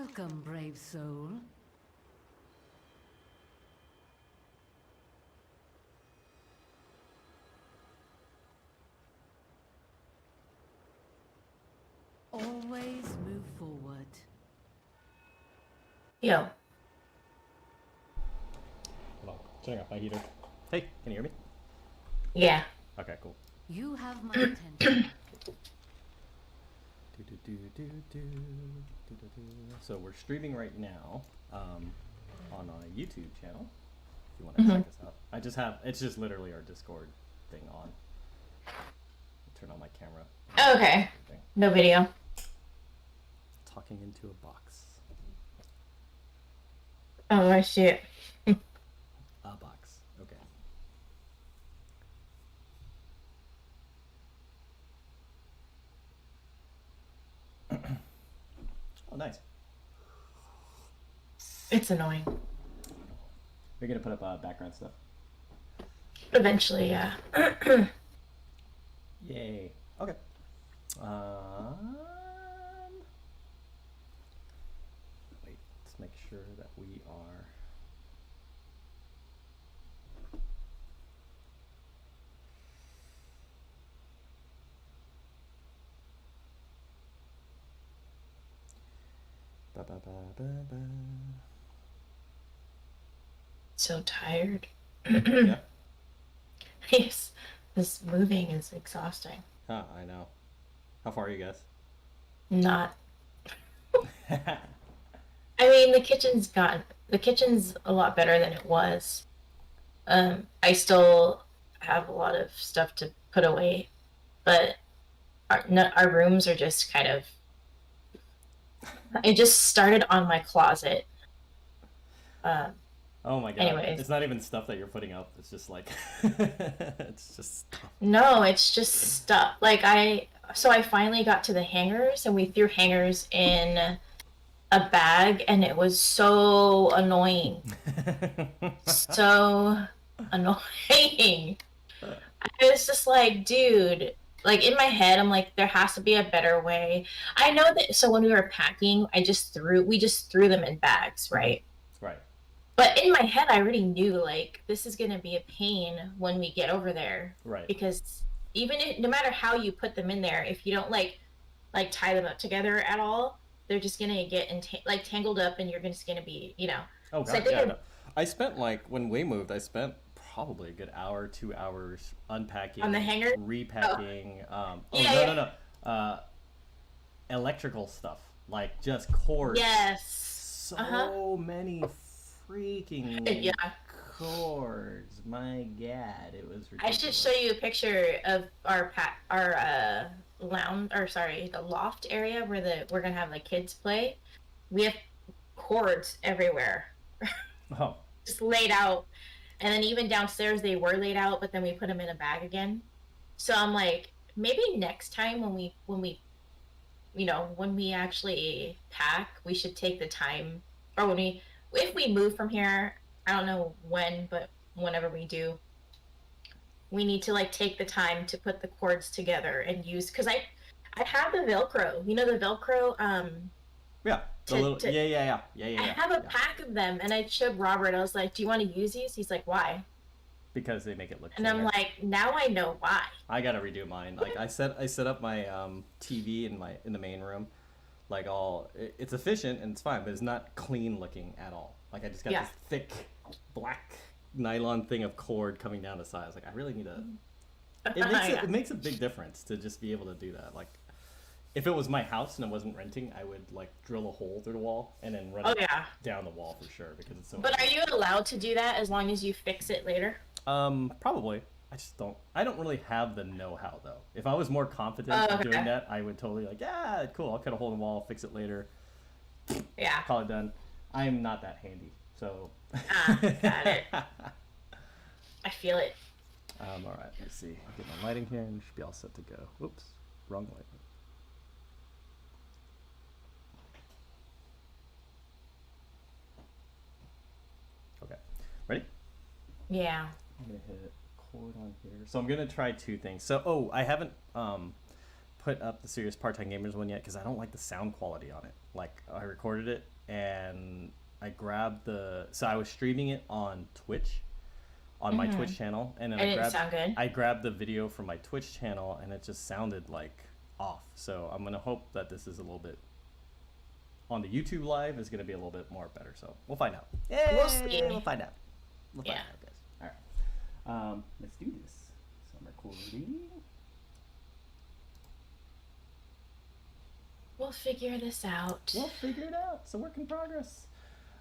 Welcome, brave soul. Always move forward. Yo. Hold on, turning off my heater. Hey, can you hear me? Yeah. Okay, cool. You have my attention. So we're streaming right now on our YouTube channel. If you want to check us out, it's just literally our Discord thing on. Turn on my camera. Oh, okay. No video. Talking into a box. Oh, I see it. A box. Okay. Oh, nice. It's annoying. We're gonna put up background stuff. Eventually, yeah. Yay. Okay. Wait, let's make sure that we are. Ba, ba, ba, ba, ba. So tired. Yeah. Yes. This moving is exhausting. Ah, I know. How far are you guys? Not. I mean, the kitchen's a lot better than it was. I still have a lot of stuff to put away, but our rooms are just kind of. It just started on my closet. Oh my god. Anyways. It's not even stuff that you're putting up. It's just like it's just stuff. No, it's just stuff. I finally got to the hangers and we threw hangers in a bag and it was so annoying. So annoying. I was just like, dude, like in my head, I'm like, there has to be a better way. I know that. So when we were packing, we just threw them in bags, right? Right. But in my head, I already knew, like, this is going to be a pain when we get over there. Right. Because no matter how you put them in there, if you don't, like tie them up together at all, they're just going to get, tangled up and you're just going to be, Oh, God, so yeah. No. I spent, when we moved, I spent probably a good hour, 2 hours unpacking. On the hanger? Repacking. Yeah. No. Electrical stuff. Like, just cords. Yes. So many freaking Yeah. cords. My God, it was ridiculous. I should show you a picture of our lounge, or sorry, the loft area where we're gonna have the kids play. We have cords everywhere. Oh. Just laid out, and then even downstairs they were laid out, but then we put them in a bag again. So I'm like, maybe next time when we actually pack, we should take the time, or if we move from here, I don't know when, but whenever we do, we need to take the time to put the cords together and use, because I have the Velcro, the Velcro. Yeah. Yeah. I have a pack of them, and I showed Robert. I was like, "Do you want to use these?" He's like, "Why?" Because they make it look. And I'm like, now I know why. I gotta redo mine. I set up my TV in the main room. It's efficient and it's fine, but it's not clean looking at all. I just got this thick black nylon thing of cord coming down the sides. I really need it makes a big difference to just be able to do that. If it was my house and I wasn't renting, I would drill a hole through the wall and then run it down the wall for sure, because it's so. But are you allowed to do that as long as you fix it later? Probably. I don't really have the know-how though. If I was more confident in doing that, I would totally yeah, cool, I'll cut a hole in the wall, fix it later. Yeah. Call it done. I am not that handy, so. Got it. I feel it. All right, let's see. Get my lighting here and should be all set to go. Whoops, wrong light. Okay, ready? Yeah. I'm gonna hit cord on here. So I'm gonna try two things. So I haven't put up the Serious Part-Time Gamers one yet because I don't like the sound quality on it. I recorded it and I grabbed so I was streaming it on Twitch, on my Twitch channel, and then it didn't sound good. I grabbed the video from my Twitch channel, and it just sounded like off. So I'm gonna hope that this is a little bit on the YouTube live is gonna be a little bit more better. So we'll find out. We'll see. We'll find out. We'll find Yeah. out, guys. All right. Let's do this. So I'm recording. We'll figure this out. We'll figure it out. It's a work in progress.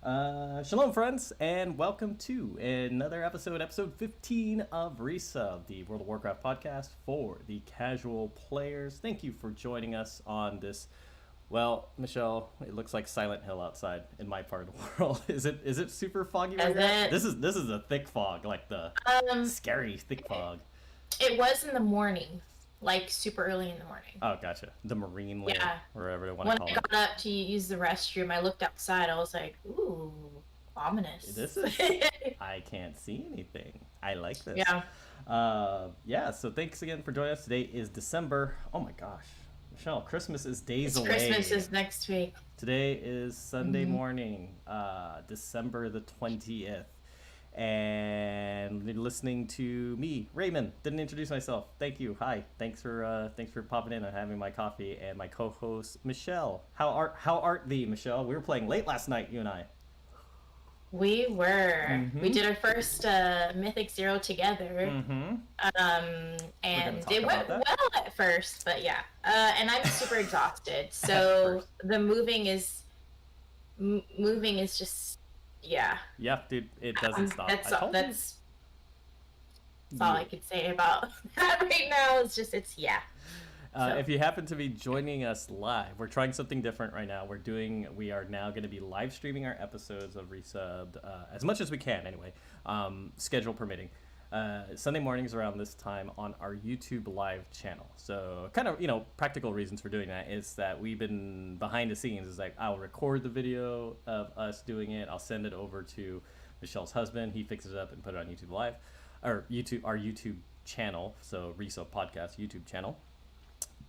Shalom, friends, and welcome to another episode 15 of Resubbed, the World of Warcraft podcast for the casual players. Thank you for joining us on this. Well, Michelle, it looks like Silent Hill outside in my part of the world. Is it super foggy right now? This is a thick fog, like the scary thick fog. It was in the morning. Like super early in the morning. Oh, gotcha. The marine layer, wherever they want to call it. When I got up to use the restroom, I looked outside. I was like, ooh, ominous. This is... I can't see anything. I like this. Yeah. So thanks again for joining us. Today is December. Oh my gosh. Michelle, Christmas is days away. Christmas is next week. Today is Sunday morning, December the 20th. And you're listening to me, Raymond. Didn't introduce myself. Thank you. Hi. Thanks for popping in and having my coffee. And my co-host Michelle. How art thee, Michelle? We were playing late last night, you and I. We were. We did our first Mythic Zero together. And it went well at first, but yeah. And I'm super exhausted. So the moving is just. Yeah. Yeah, dude, it doesn't stop. That's all I could say about that right now. It's yeah. If you happen to be joining us live, we're trying something different right now. We are now going to be live streaming our episodes of Resubbed as much as we can anyway, schedule permitting. Sunday mornings around this time on our YouTube live channel. So kind of, practical reasons for doing that is that we've been behind the scenes. It's like I'll record the video of us doing it. I'll send it over to Michelle's husband. He fixes it up and put it on YouTube live, or our YouTube channel. So Resubbed Podcast YouTube channel.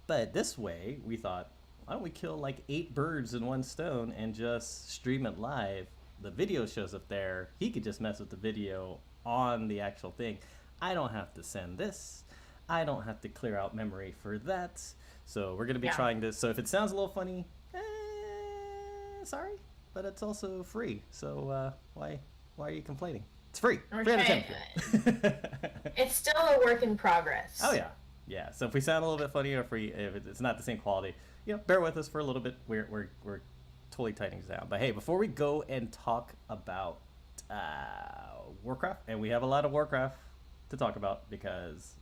But this way we thought, why don't we kill like 8 birds in one stone and just stream it live? The video shows up there. He could just mess with the video on the actual thing. I don't have to send this. I don't have to clear out memory for that. So we're going to be trying this. So if it sounds a little funny, sorry, but it's also free. So why are you complaining? It's free. Free entertainment. It's still a work in progress. Oh yeah. Yeah. So if we sound a little bit funny or if it's not the same quality, bear with us for a little bit. We're totally tightening this down. But hey, before we go and talk about Warcraft, and we have a lot of Warcraft to talk about because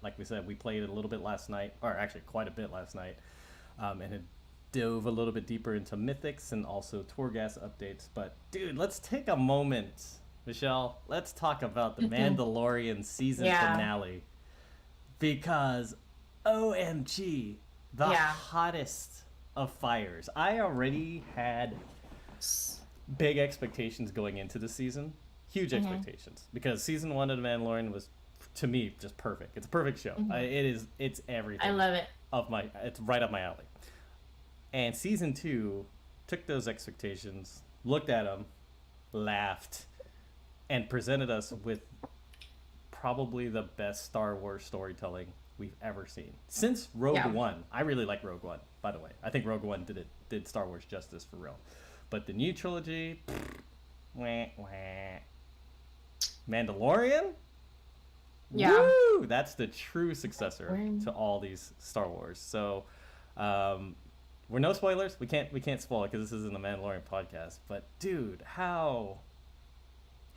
like we said, we played it a little bit last night, or actually quite a bit last night, and it dove a little bit deeper into mythics and also Torghast updates. But dude, let's take a moment, Michelle, let's talk about the Mandalorian season finale, because OMG, the hottest of fires. I already had big expectations going into the season. Huge expectations, because season 1 of The Mandalorian was, to me, just perfect. It's a perfect show. It's everything. I love it. It's right up my alley. And season 2 took those expectations, looked at them, laughed, and presented us with probably the best Star Wars storytelling we've ever seen since Rogue One. I really like Rogue One, by the way. I think Rogue One did Star Wars justice for real. But the new trilogy, Mandalorian, woo! That's the true successor to all these Star Wars. So, we're no spoilers. We can't spoil it because this isn't a Mandalorian podcast. But dude, how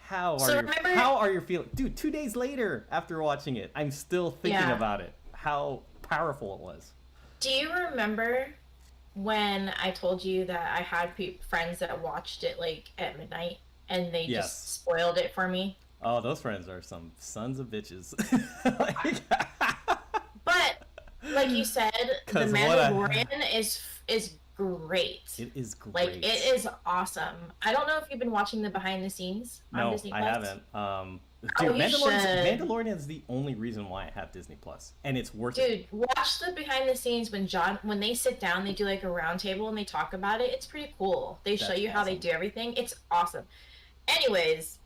are you feeling, dude? 2 days later after watching it, I'm still thinking about it. How powerful it was. Do you remember when I told you that I had friends that watched it like at midnight and they just spoiled it for me? Oh, those friends are some sons of bitches. But like you said, the Mandalorian is great. It is great. Like, it is awesome. I don't know if you've been watching the behind the scenes on Disney Plus. No, I haven't. Dude, Mandalorian is the only reason why I have Disney Plus, and it's worth it. Dude, watch the behind the scenes when they sit down, they do like a round table and they talk about it. It's pretty cool. They show you how they do everything. It's awesome. Anyways,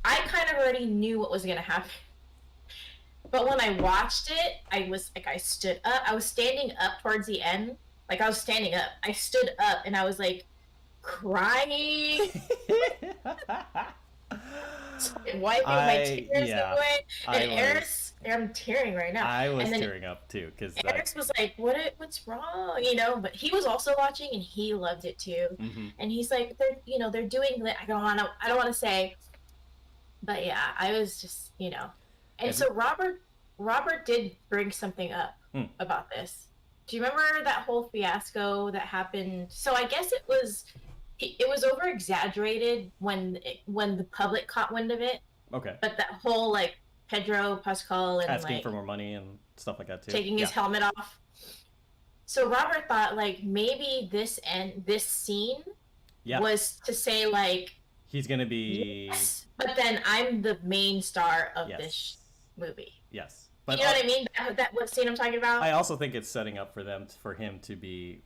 I kind of already knew what was gonna happen. But when I watched it, I was like, I stood up. I was standing up towards the end. Like, I was standing up. I stood up and I was like crying. Wiping my tears away. And I'm tearing right now. I was tearing up too, because Eric was like, what's wrong? You know, but he was also watching and he loved it too. Mm-hmm. And he's like, they're doing it. I don't want to say, but yeah, I was just, you know. And so Robert did bring something up about this. Do you remember that whole fiasco that happened? So I guess it was over exaggerated when the public caught wind of it. Okay. But that whole like Pedro Pascal and asking like, for more money and stuff like that too. Taking his helmet off. So Robert thought like maybe this scene was to say like he's gonna be. Yes, but then I'm the main star of this movie. Yes. But you know what I mean? That what scene I'm talking about? I also think it's setting up for him to be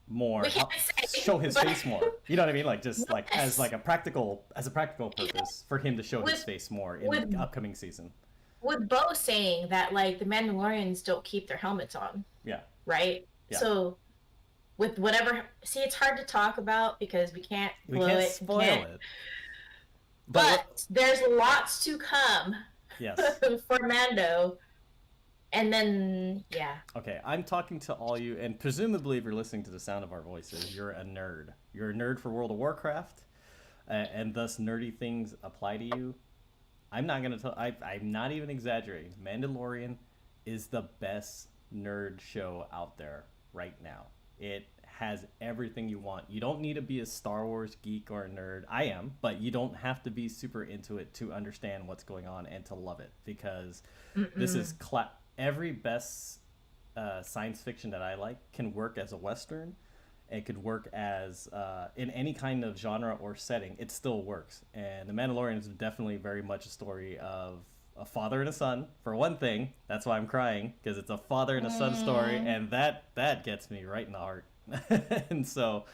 more show his face more. You know what I mean? Like just like as a practical purpose for him to show his face more in the upcoming season. With Bo saying that like the Mandalorians don't keep their helmets on. Yeah. Right? Yeah. So with whatever it's hard to talk about because we can't spoil it. But there's lots to come. Yes. For Mando. And then, yeah. Okay, I'm talking to all you, and presumably if you're listening to the sound of our voices, you're a nerd. You're a nerd for World of Warcraft, and thus nerdy things apply to you. I'm not going to tell, I'm not even exaggerating. Mandalorian is the best nerd show out there right now. It has everything you want. You don't need to be a Star Wars geek or a nerd. I am, but you don't have to be super into it to understand what's going on and to love it, because this is every best science fiction that I like can work as a Western. It could work as in any kind of genre or setting. It still works. And The Mandalorian is definitely very much a story of a father and a son, for one thing. That's why I'm crying, because it's a father and a son story, and that gets me right in the heart. And so,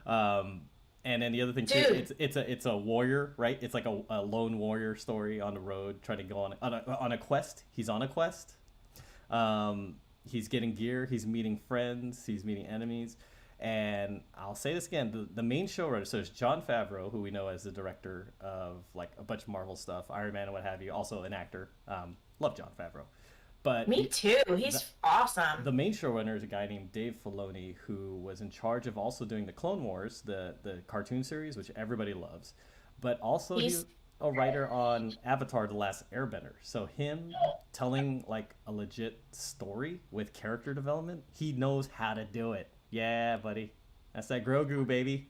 and then the other thing too, it's a warrior, right? It's like a lone warrior story on the road, trying to go on a quest. He's on a quest. He's getting gear. He's meeting friends. He's meeting enemies. And I'll say this again: the main showrunner, so it's Jon Favreau, who we know as the director of like a bunch of Marvel stuff, Iron Man and what have you. Also an actor. Love Jon Favreau. But me too. He's awesome. The main showrunner is a guy named Dave Filoni, who was in charge of also doing the Clone Wars, the cartoon series, which everybody loves. But also he's a writer on Avatar: The Last Airbender. So him telling like a legit story with character development, he knows how to do it. Yeah, buddy. That's that Grogu, baby.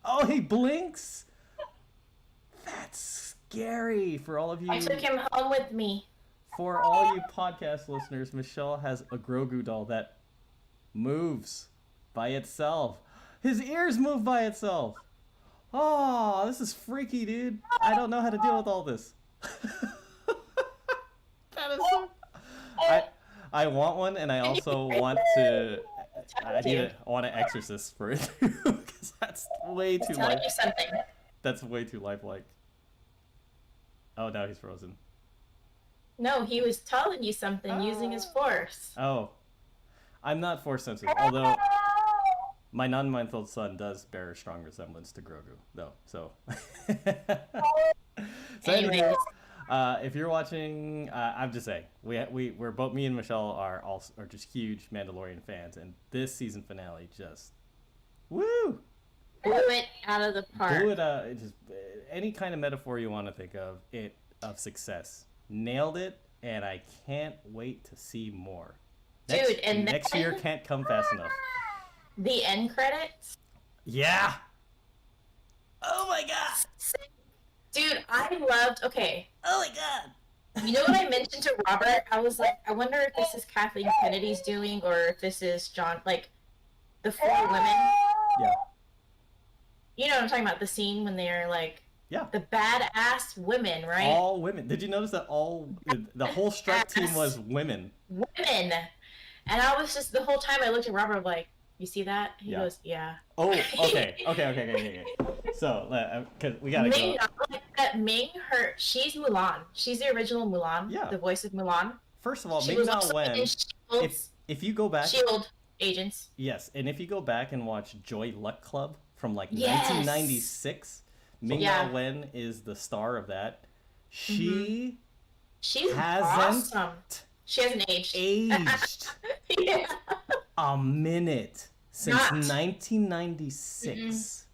Oh, he blinks. That's scary for all of you. I took him home with me. For all you podcast listeners, Michelle has a Grogu doll that moves by itself. His ears move by itself. Oh, this is freaky, dude. I don't know how to deal with all this. That is so... I want one, and I also want to... I want to exorcist for it, because that's way too That's way too lifelike. Oh, now he's frozen. No, he was telling you something using his force. Oh. I'm not force sensitive, although my 9-month-old son does bear a strong resemblance to Grogu, though. So, anyways, if you're watching, I'm just saying, we're both, me and Michelle are just huge Mandalorian fans, and this season finale just, woo! Blew it out of the park. Blew it out. It just, any kind of metaphor you want to think of success. Nailed it, and I can't wait to see more. Dude, and next year can't come fast enough. The end credits? Yeah. Oh my god. Dude, okay. Oh my god. You know what I mentioned to Robert? I was like, I wonder if this is Kathleen Kennedy's doing, or if this is John, like, the 4 women. Yeah. You know what I'm talking about? The scene when they're like, Yeah. the badass women, right? All women. Did you notice that the whole strike team was women? Women. And I was just, the whole time I looked at Robert like, you see that? He goes, yeah. Oh, okay. So, because we gotta Ming, go. like that Ming, she's Mulan. She's the original Mulan. Yeah. The voice of Mulan. First of all, She Ming was Na also Wen. in Shield's, If you go back, Shield agents. yes, and if you go back and watch Joy Luck Club from like Yes. 1996, Ming Yeah. Na Wen is the star of that. She's Awesome. She hasn't aged. aged Yeah. a minute since Not. 1996.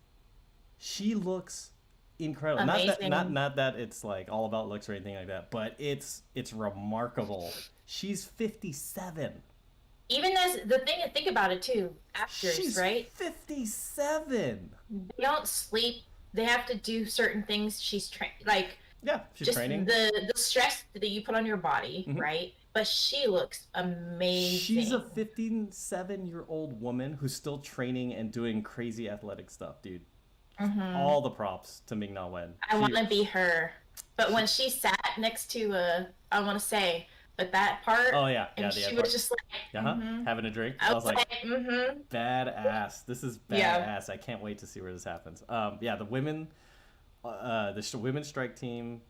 She looks incredible. Amazing. Not that it's like all about looks or anything like that, but it's remarkable. She's 57. Even as the thing to think about it too, actors, She's right? 57. They don't sleep. They have to do certain things. She's like Yeah, she's just training. the stress that you put on your body, Mhm. right? But she looks amazing. She's a 57-year-old woman who's still training and doing crazy athletic stuff, dude. Mhm. All the props to Ming Na Wen. I want to be her. But when she sat next to I want to say, but that part. Oh yeah, and the she part. was just like, Having a drink. I was like, badass. This is badass. I can't wait to see where this happens. The women, women's strike team,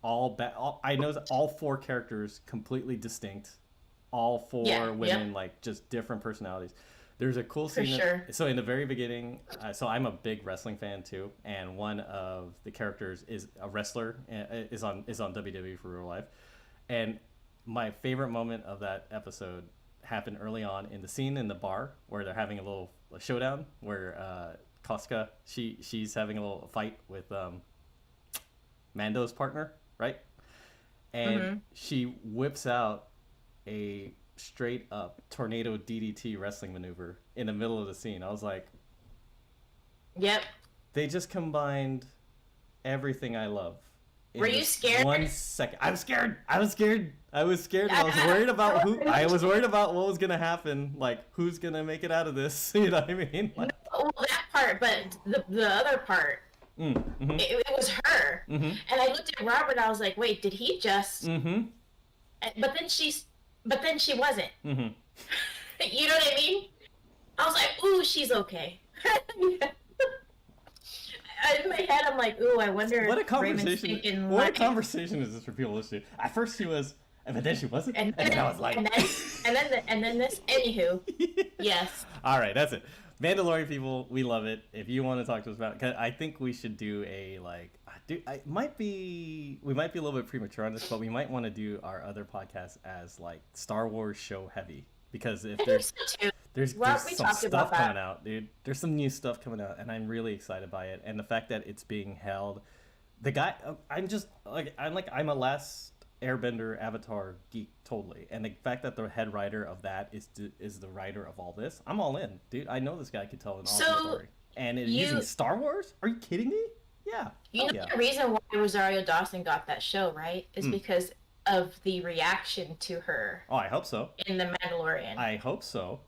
I know all 4 characters completely distinct. All 4 women, like just different personalities. There's a cool scene. sure. So in the very beginning, so I'm a big wrestling fan too, and one of the characters is a wrestler, is on WWE for real life, and my favorite moment of that episode happened early on in the scene in the bar where they're having a little showdown where Koska she's having a little fight with Mando's partner, right? And she whips out a straight up tornado DDT wrestling maneuver in the middle of the scene. I was like, yep. they just combined everything I love. Were you scared? 1 second. I was scared. And I was worried about I was worried about what was gonna happen. Like, who's gonna make it out of this? You know what I mean? Like, Well, that part, but the other part, it was her. And I looked at Robert and I was like, wait, did he just? But then she wasn't. You know what I mean? I was like, ooh, she's okay. In my head, I'm like, ooh, I wonder what a if Raymond's conversation! thinking, What a like, conversation is this for people listening? At first, she was, but then she wasn't, and then I was like, and then this. Anywho, yes. All right, that's it. Mandalorian people, we love it. If you want to talk to us about it, 'cause I think we should do we might be a little bit premature on this, but we might want to do our other podcast as like Star Wars show heavy, because if there's some stuff coming out, dude. There's some new stuff coming out, and I'm really excited by it. And the fact that it's being held, the guy, I'm a Last Airbender Avatar geek totally, and the fact that the head writer of that is the writer of all this, I'm all in, dude. I know this guy could tell an awesome story, and using Star Wars? Are you kidding me? Yeah. The reason why Rosario Dawson got that show, right, is because of the reaction to her. Oh, I hope so. In The Mandalorian. I hope so.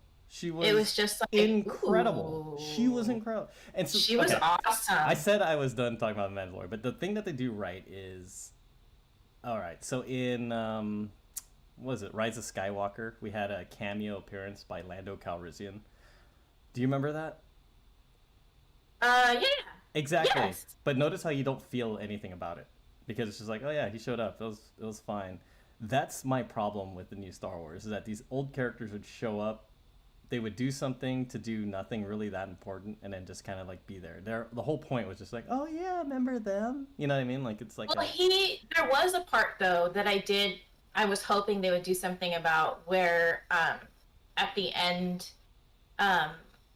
It was just like, incredible. Ooh. She was incredible, and so, she was awesome. I said I was done talking about The Mandalorian, but the thing that they do right is, all right. So in what was it, Rise of Skywalker? We had a cameo appearance by Lando Calrissian. Do you remember that? Yeah. Exactly. Yes. But notice how you don't feel anything about it, because it's just like, oh yeah, he showed up. It was fine. That's my problem with the new Star Wars, is that these old characters would show up, they would do something to do nothing really that important, and then just kind of like be there. The whole point was just like, oh yeah, remember them? You know what I mean? Like, it's like. Well, there was a part though that I was hoping they would do something about, where at the end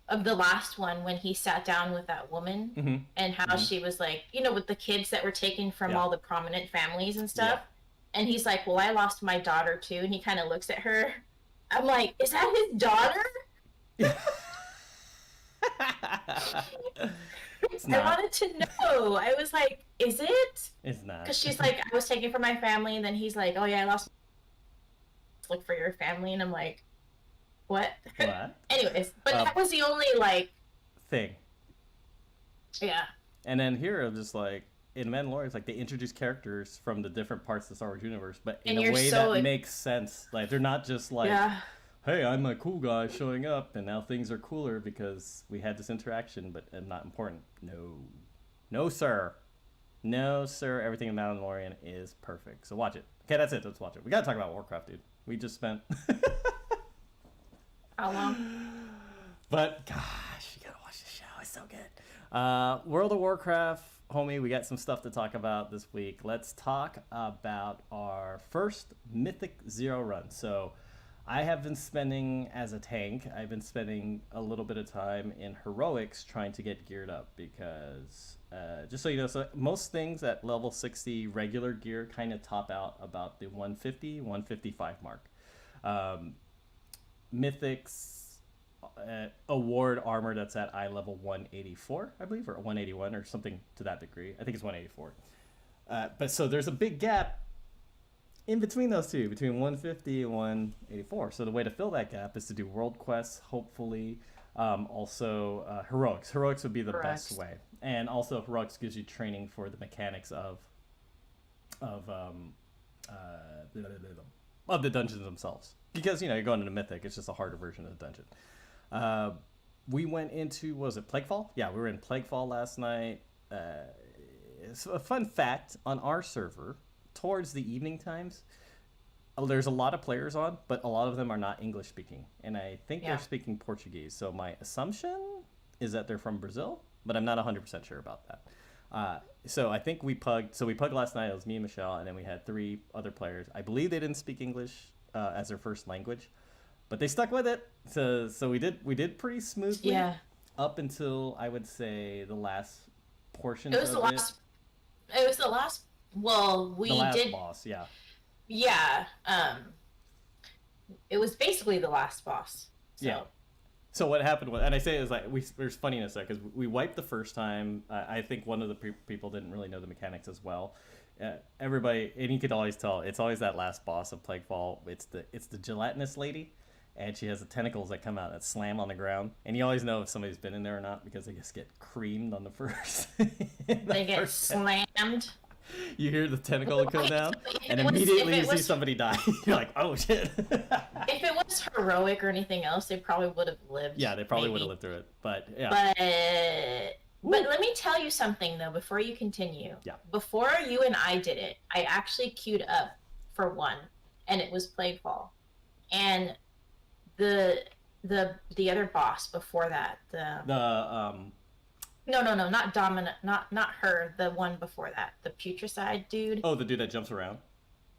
of the last one, when he sat down with that woman and how she was like, with the kids that were taken from all the prominent families and stuff. And he's like, well, I lost my daughter too. And he kind of looks at her. I'm like, is that his daughter? I wanted to know. I was like, is it? It's not. Because she's like, I was taken from my family. And then he's like, oh yeah, I lost. Look for your family. And I'm like, what? What? Anyways, but that was the only thing. Yeah. And then here, I'm just like, in Mandalorian, it's like they introduce characters from the different parts of the Star Wars universe, but in a way that makes sense. Like, they're not just like, hey, I'm a cool guy showing up, and now things are cooler because we had this interaction, but not important. No. No, sir. No, sir. Everything in Mandalorian is perfect. So watch it. Okay, that's it. Let's watch it. We got to talk about Warcraft, dude. We just spent... How long? But, gosh, you got to watch the show. It's so good. World of Warcraft, homie, we got some stuff to talk about this week. Let's talk about our first Mythic Zero run. So I have been spending, as a tank, I've been spending a little bit of time in Heroics trying to get geared up because, just so you know, so most things at level 60 regular gear kind of top out about the 150, 155 mark. Mythics award armor that's at eye level 184, I believe, or 181 or something to that degree. I think it's 184. But so there's a big gap in between those two, between 150 and 184. So the way to fill that gap is to do world quests, hopefully. Also, heroics. Heroics would be the best way. And also, heroics gives you training for the mechanics of the dungeons themselves. Because, you know, you're going into Mythic, it's just a harder version of the dungeon. We went into, was it Plaguefall? Yeah, we were in Plaguefall last night. It's a fun fact, on our server, towards the evening times, there's a lot of players on, but a lot of them are not English speaking. And I think they're speaking Portuguese. So my assumption is that they're from Brazil, but I'm not 100% sure about that. So I think we pugged. So we pugged last night. It was me and Michelle, and then we had 3 other players. I believe they didn't speak English as their first language, but they stuck with it. So we did pretty smoothly. Yeah. Up until, I would say, the last portion. It was the last. It was the last. Well, we the last did. boss. Yeah. Yeah. It was basically the last boss. So. Yeah. So what happened was, and I say it was like, there's funniness there because we wiped the first time. I think one of the people didn't really know the mechanics as well. Everybody, and you could always tell, it's always that last boss of Plaguefall. It's the gelatinous lady, and she has the tentacles that come out that slam on the ground. And you always know if somebody's been in there or not because they just get creamed on the first. They get slammed. You hear the tentacle come down, and immediately you see somebody die. You're like, oh shit. If it was heroic or anything else, they probably would have lived. Yeah, they probably would have lived through it. But yeah. But let me tell you something though before you continue. Yeah. Before you and I did it, I actually queued up for one, and it was Plaguefall, and the other boss before that, No, not Dominant, not her, the one before that, the Putricide dude. Oh, the dude that jumps around?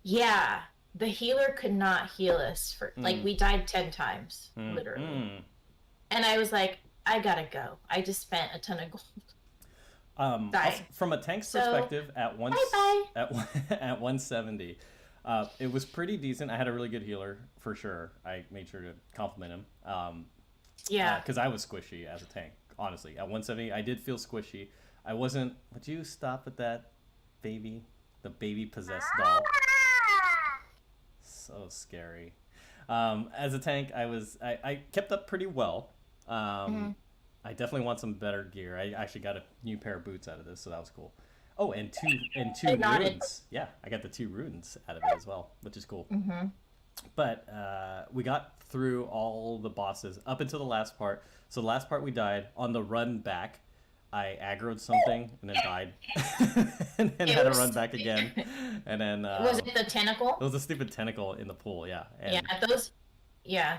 Yeah, the healer could not heal us for, like, we died 10 times, literally. And I was like, I gotta go. I just spent a ton of gold. Also, from a tank's perspective, at 170, it was pretty decent. I had a really good healer, for sure. I made sure to compliment him. Yeah. Because I was squishy as a tank. Honestly, at 170, I did feel squishy. I wasn't. Would you stop with that, baby? The baby possessed doll. So scary. As a tank, I kept up pretty well. I definitely want some better gear. I actually got a new pair of boots out of this, so that was cool. Oh, and two runes. Yeah, I got the 2 runes out of it as well, which is cool. But we got through all the bosses up until the last part. So the last part we died. On the run back, I aggroed something and then died. And then had to run back again. And then... was it the tentacle? It was a stupid tentacle in the pool, yeah. And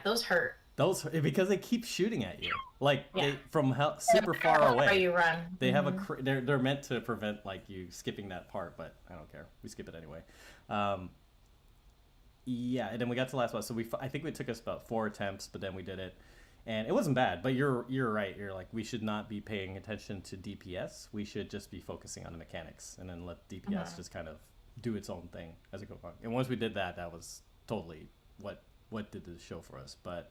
those hurt. Because they keep shooting at you. Like, from super far away. Where you run. They have they're meant to prevent, like, you skipping that part, but I don't care. We skip it anyway. Yeah, and then we got to the last one. So I think it took us about 4 attempts, but then we did it. And it wasn't bad, but you're right. You're like, we should not be paying attention to DPS. We should just be focusing on the mechanics and then let DPS just kind of do its own thing as it goes on. And once we did that, that was totally what did the show for us. But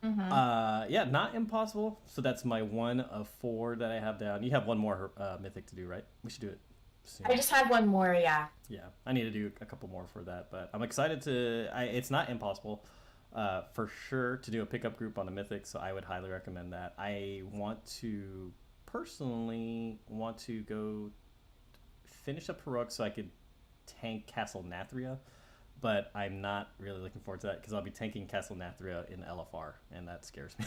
yeah, not impossible. So that's my 1 of 4 that I have down. You have 1 more mythic to do, right? We should do it soon. I just have 1 more, yeah. Yeah, I need to do a couple more for that, but I'm excited to. It's not impossible. for sure to do a pickup group on the Mythic, so I would highly recommend that. I personally want to go finish up Heroic so I could tank Castle Nathria, but I'm not really looking forward to that because I'll be tanking Castle Nathria in LFR, and that scares me,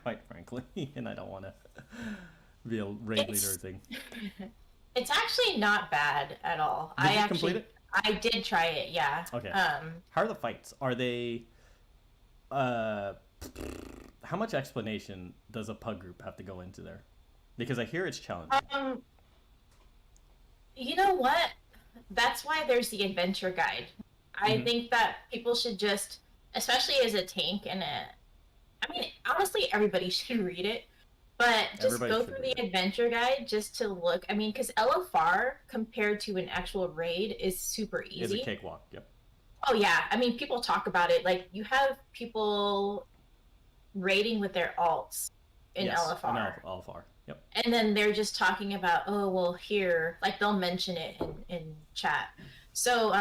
quite frankly, and I don't want to be a raid leader or thing. It's actually not bad at all. Did you complete it? I did try it, yeah. Okay. How are the fights? Are they... how much explanation does a pug group have to go into there? Because I hear it's challenging. You know what? That's why there's the adventure guide. I think that people should just, especially as a tank I mean, honestly, everybody should read it, but just go through the adventure guide just to look. I mean, because LFR compared to an actual raid is super easy. It's a cakewalk, yep. Oh yeah, I mean, people talk about it. Like, you have people raiding with their alts in LFR. In LFR, yep. And then they're just talking about, oh, well, here, like, they'll mention it in chat. So,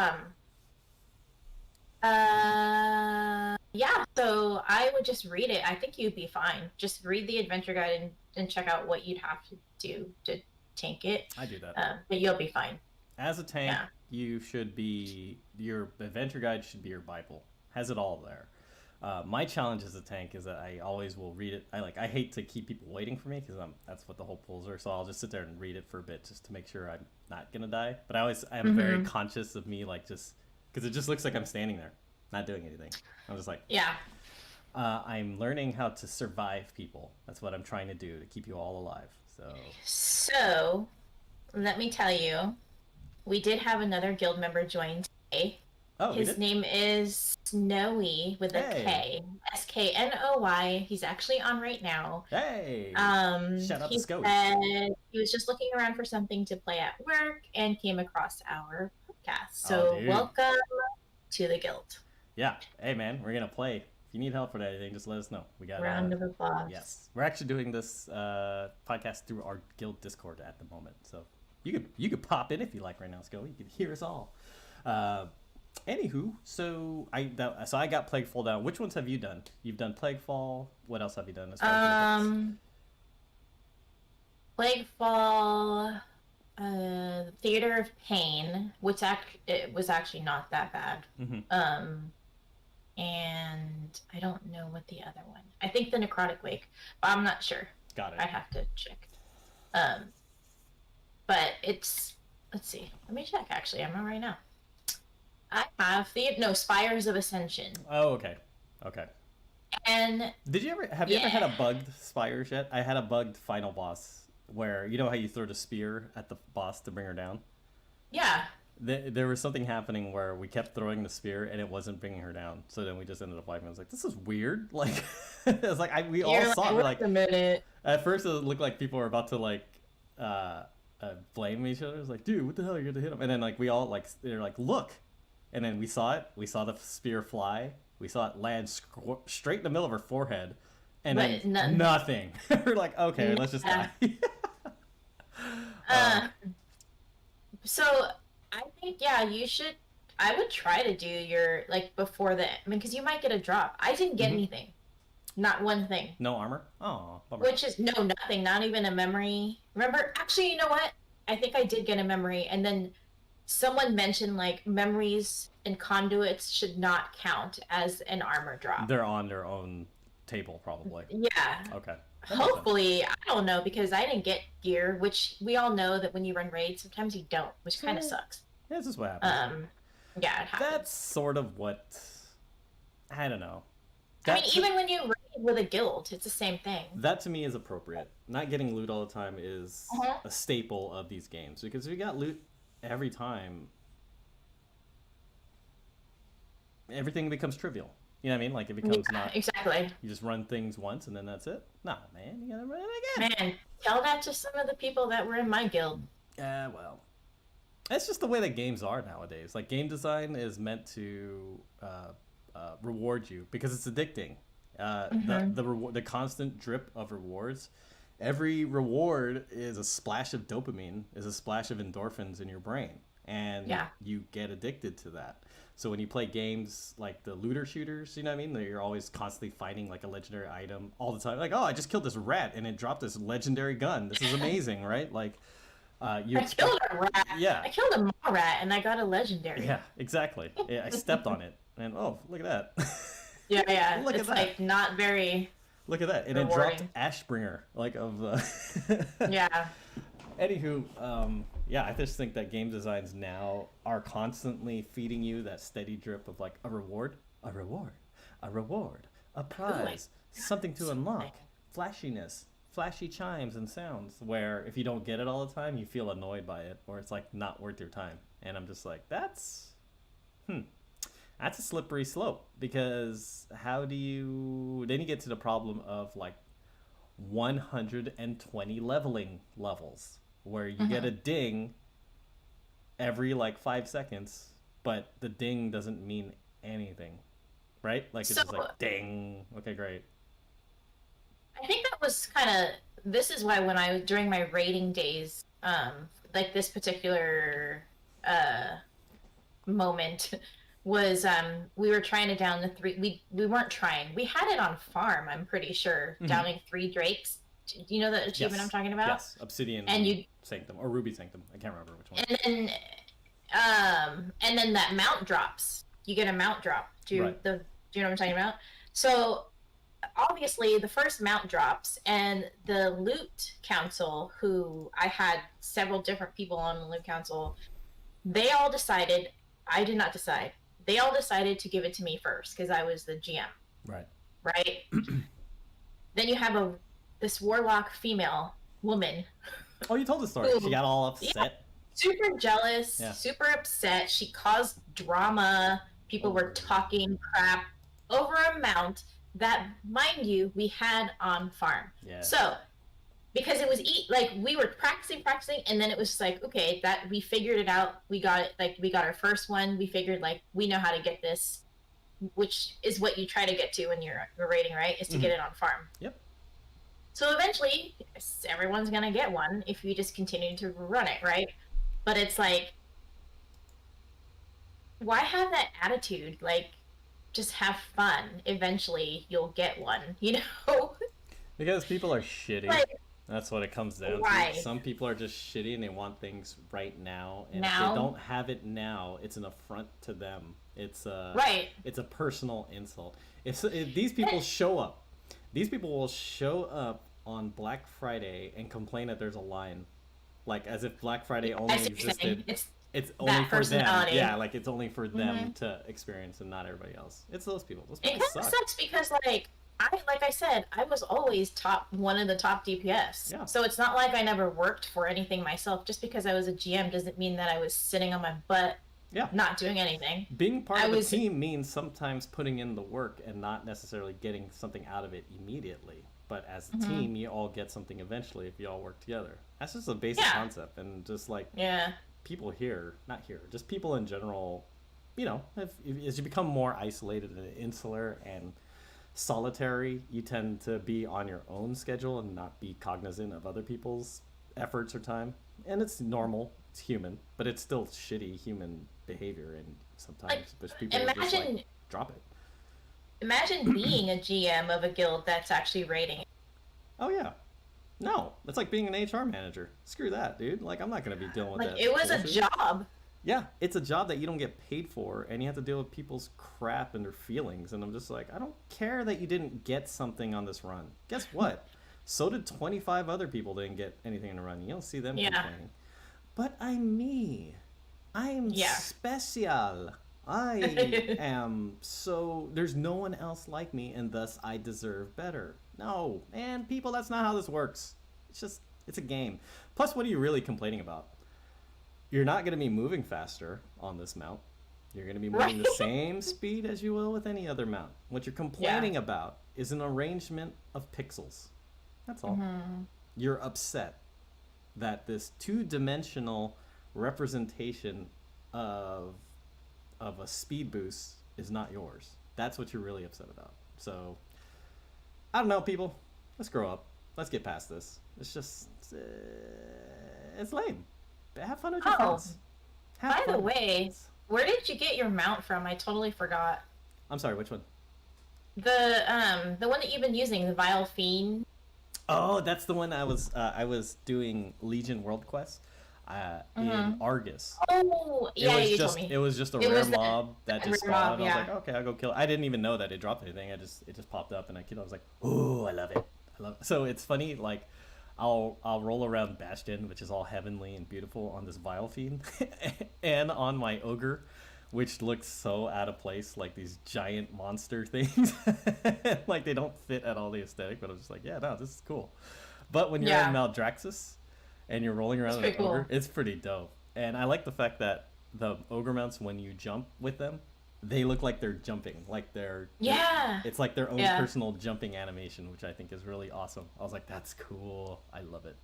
yeah, so I would just read it. I think you'd be fine. Just read the adventure guide and check out what you'd have to do to tank it. I do that. But you'll be fine. As a tank, you should be, your adventure guide should be your Bible. Has it all there. My challenge as a tank is that I always will read it. I hate to keep people waiting for me because that's what the whole pools are. So I'll just sit there and read it for a bit just to make sure I'm not gonna die. But I'm very conscious of me, like, just because it just looks like I'm standing there, not doing anything. I'm just like, I'm learning how to survive people. That's what I'm trying to do to keep you all alive. So let me tell you, we did have another guild member join today. Oh, his name is Snowy with a K. Sknoy. He's actually on right now. Hey! Shout out to Scout. He was just looking around for something to play at work and came across our podcast. So welcome to the guild. Yeah. Hey, man, we're going to play. If you need help with anything, just let us know. We got round of applause. Yes. We're actually doing this podcast through our guild Discord at the moment. So you could pop in if you like right now, Scout. You can hear us all. Anywho, so I got Plaguefall down. Which ones have you done? You've done Plaguefall. What else have you done? Plaguefall, Theater of Pain, which it was actually not that bad. And I don't know what the other one. I think the Necrotic Wake, but I'm not sure. Got it. I have to check. But let's see. Let me check. Actually, I'm on right now. I have Spires of Ascension. Oh, okay. Okay. And have you ever had a bugged Spires yet? I had a bugged final boss where, you know how you throw the spear at the boss to bring her down? Yeah. There was something happening where we kept throwing the spear and it wasn't bringing her down. So then we just ended up wiping. I was like, this is weird. Like, it's like we all saw it. We're like, a minute. At first it looked like people were about to like blame each other. It's like, dude, what the hell are you going to hit him? And then like we all like, they're like, look. And then we saw it. We saw the spear fly. We saw it land straight in the middle of her forehead. And then nothing. We're like, okay, let's just die. So I think, you should. I would try to do your, like, before because you might get a drop. I didn't get anything. Not one thing. No armor? Oh, bummer. Which is, nothing. Not even a memory. Remember, actually, you know what? I think I did get a memory. And then someone mentioned, like, memories and conduits should not count as an armor drop. They're on their own table, probably. Yeah. Okay. Hopefully, I don't know, because I didn't get gear, which we all know that when you run raids, sometimes you don't, which kind of sucks. Yeah, this is what happens. Yeah, it happens. That's sort of what... I don't know. Even when you raid with a guild, it's the same thing. That, to me, is appropriate. Not getting loot all the time is a staple of these games, because if you got loot every time, everything becomes trivial. You know what I mean? Like, it becomes not... Exactly. You just run things once, and then that's it? No, man. You gotta run it again. Man, tell that to some of the people that were in my guild. Well... That's just the way that games are nowadays. Like, game design is meant to reward you, because it's addicting. The constant drip of rewards. Every reward is a splash of dopamine, is a splash of endorphins in your brain. and Yeah. you get addicted to that. So when you play games like the looter shooters, you know what I mean? You're always constantly fighting like a legendary item all the time. Like, oh, I just killed this rat and it dropped this legendary gun. This is amazing, right? Like, you I killed a rat. Yeah. I killed a mall rat and I got a legendary. Yeah, exactly. Yeah, I stepped on it, and oh, look at that. Yeah. Look at It's that. like not very. Look at that. And it Rewarding. dropped Ashbringer, like of Yeah. Anywho, yeah, I just think that game designs now are constantly feeding you that steady drip of like a reward, a reward, a reward, a prize, something to unlock, flashiness, flashy chimes and sounds, where if you don't get it all the time, you feel annoyed by it, or it's like not worth your time. And I'm just like, that's a slippery slope, because how do you, then you get to the problem of like 120 leveling levels where you get a ding every like 5 seconds, but the ding doesn't mean anything, right? Like it's just like ding. Okay, great. I think that was kind of, this is why when I, during my rating days, like this particular moment was, we were trying to down the 3, we weren't trying, we had it on farm, I'm pretty sure, downing 3 drakes. Do you know the achievement I'm talking about? Yes, Obsidian and you Sanctum, or Ruby Sanctum, I can't remember which one. And then that mount drops, you get a mount drop. Do you know what I'm talking about? So obviously the first mount drops, and the loot council, who I had several different people on the loot council, they all decided, I did not decide, they all decided to give it to me first because I was the GM. Right. Then you have this warlock female woman. Oh, you told the story. She got all upset. Yeah, super jealous, super upset. She caused drama. People were talking crap over a mount that, mind you, we had on farm. Yeah. So, because it was like we were practicing, and then it was like, okay, that we figured it out. We got it. Like we got our first one. We figured like we know how to get this, which is what you try to get to when you're raiding, right? Is to get it on farm. Yep. So eventually, everyone's gonna get one if you just continue to run it, right? But it's like, why have that attitude? Like, just have fun. Eventually, you'll get one, you know? Because people are shitty. Like, that's what it comes down why? to. Some people are just shitty and they want things right now. And if they don't have it now, it's an affront to them. It's it's a personal insult. If these people show up, these people will show up on Black Friday and complain that there's a line, like as if Black Friday only existed. It's only for them. Yeah, like it's only for them to experience and not everybody else. It's those people. Those people it kind of sucks because like I said, I was always one of the top DPS. Yeah. So it's not like I never worked for anything myself. Just because I was a GM doesn't mean that I was sitting on my butt. Yeah. Not doing anything. Being part of a team means sometimes putting in the work and not necessarily getting something out of it immediately. But as a team, you all get something eventually if you all work together. That's just a basic concept. And just like people here, not here, just people in general, you know, as you become more isolated and insular and solitary, you tend to be on your own schedule and not be cognizant of other people's efforts or time. And it's normal. It's human, but it's still shitty human behavior, and sometimes people just like drop it. Imagine being a GM of a guild that's actually raiding. Oh yeah, no, it's like being an HR manager. Screw that, dude. Like I'm not gonna be dealing with that. It was bullshit. a job. Yeah, it's a job that you don't get paid for, and you have to deal with people's crap and their feelings. And I'm just like, I don't care that you didn't get something on this run. Guess what? So did 25 other people didn't get anything in the run. You don't see them complaining. But I'm me. I'm special. I am so... There's no one else like me, and thus I deserve better. No, man, people, that's not how this works. It's a game. Plus, what are you really complaining about? You're not going to be moving faster on this mount. You're going to be moving the same speed as you will with any other mount. What you're complaining about is an arrangement of pixels. That's all. You're upset that this two-dimensional representation of a speed boost is not yours. That's what you're really upset about. So, I don't know, people. Let's grow up. Let's get past this. It's just... it's lame. Have fun with your friends. Have By the fun. way, where did you get your mount from? I totally forgot. I'm sorry, which one? The one that you've been using, the Vile Fiend. Oh, that's the one I was doing Legion World Quest in Argus. Oh, yeah, you just told me. it was just a It rare was the mob that just rare mob, spawned. I was yeah. like, okay, I'll go kill it. I didn't even know that it dropped anything. It just popped up and I killed it. I was like, ooh, I love it. I love it. So it's funny, like I'll roll around Bastion, which is all heavenly and beautiful, on this Vile Fiend, and on my ogre, which looks so out of place, like these giant monster things. Like they don't fit at all the aesthetic, but I was just like, yeah, no, this is cool. But when you're in Maldraxxus and you're rolling around with an ogre, it's pretty dope. And I like the fact that the ogre mounts, when you jump with them, they look like they're jumping, like it's like their own personal jumping animation, which I think is really awesome. I was like, that's cool. I love it.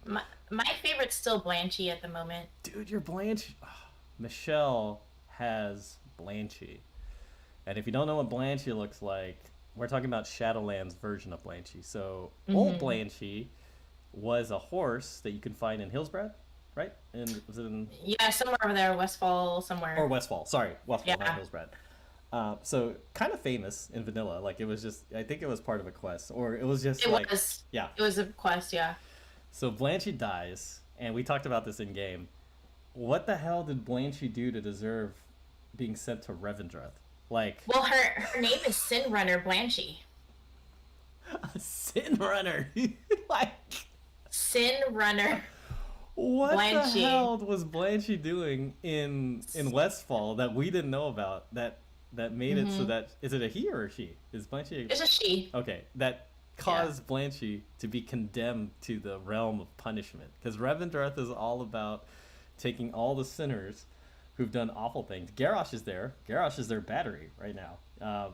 My favorite's still Blanchy at the moment. Dude, your Blanche, Michelle has Blanchy. And if you don't know what Blanchy looks like, we're talking about Shadowlands version of Blanchy. So old Blanchy was a horse that you can find in Hillsbrad, right? And was it in somewhere over there, Westfall somewhere. Or Westfall, sorry, Westfall, not Hillsbrad. So kind of famous in vanilla. Like it was just, I think it was part of a quest, or it was just it was a quest, yeah. So Blanchy dies, and we talked about this in game. What the hell did Blanchy do to deserve being sent to Revendreth? Like, well, her name is Sin Runner Blanchy. A Sin Runner, like Sin Runner. What Blanchy. the hell was Blanchy doing in Westfall that we didn't know about? That made it so that, is it a he or a she? Is Blanchy? It's a she. Okay, that caused Blanchy to be condemned to the realm of punishment, because Revendreth is all about taking all the sinners who've done awful things. Garrosh is there. Garrosh is their battery right now.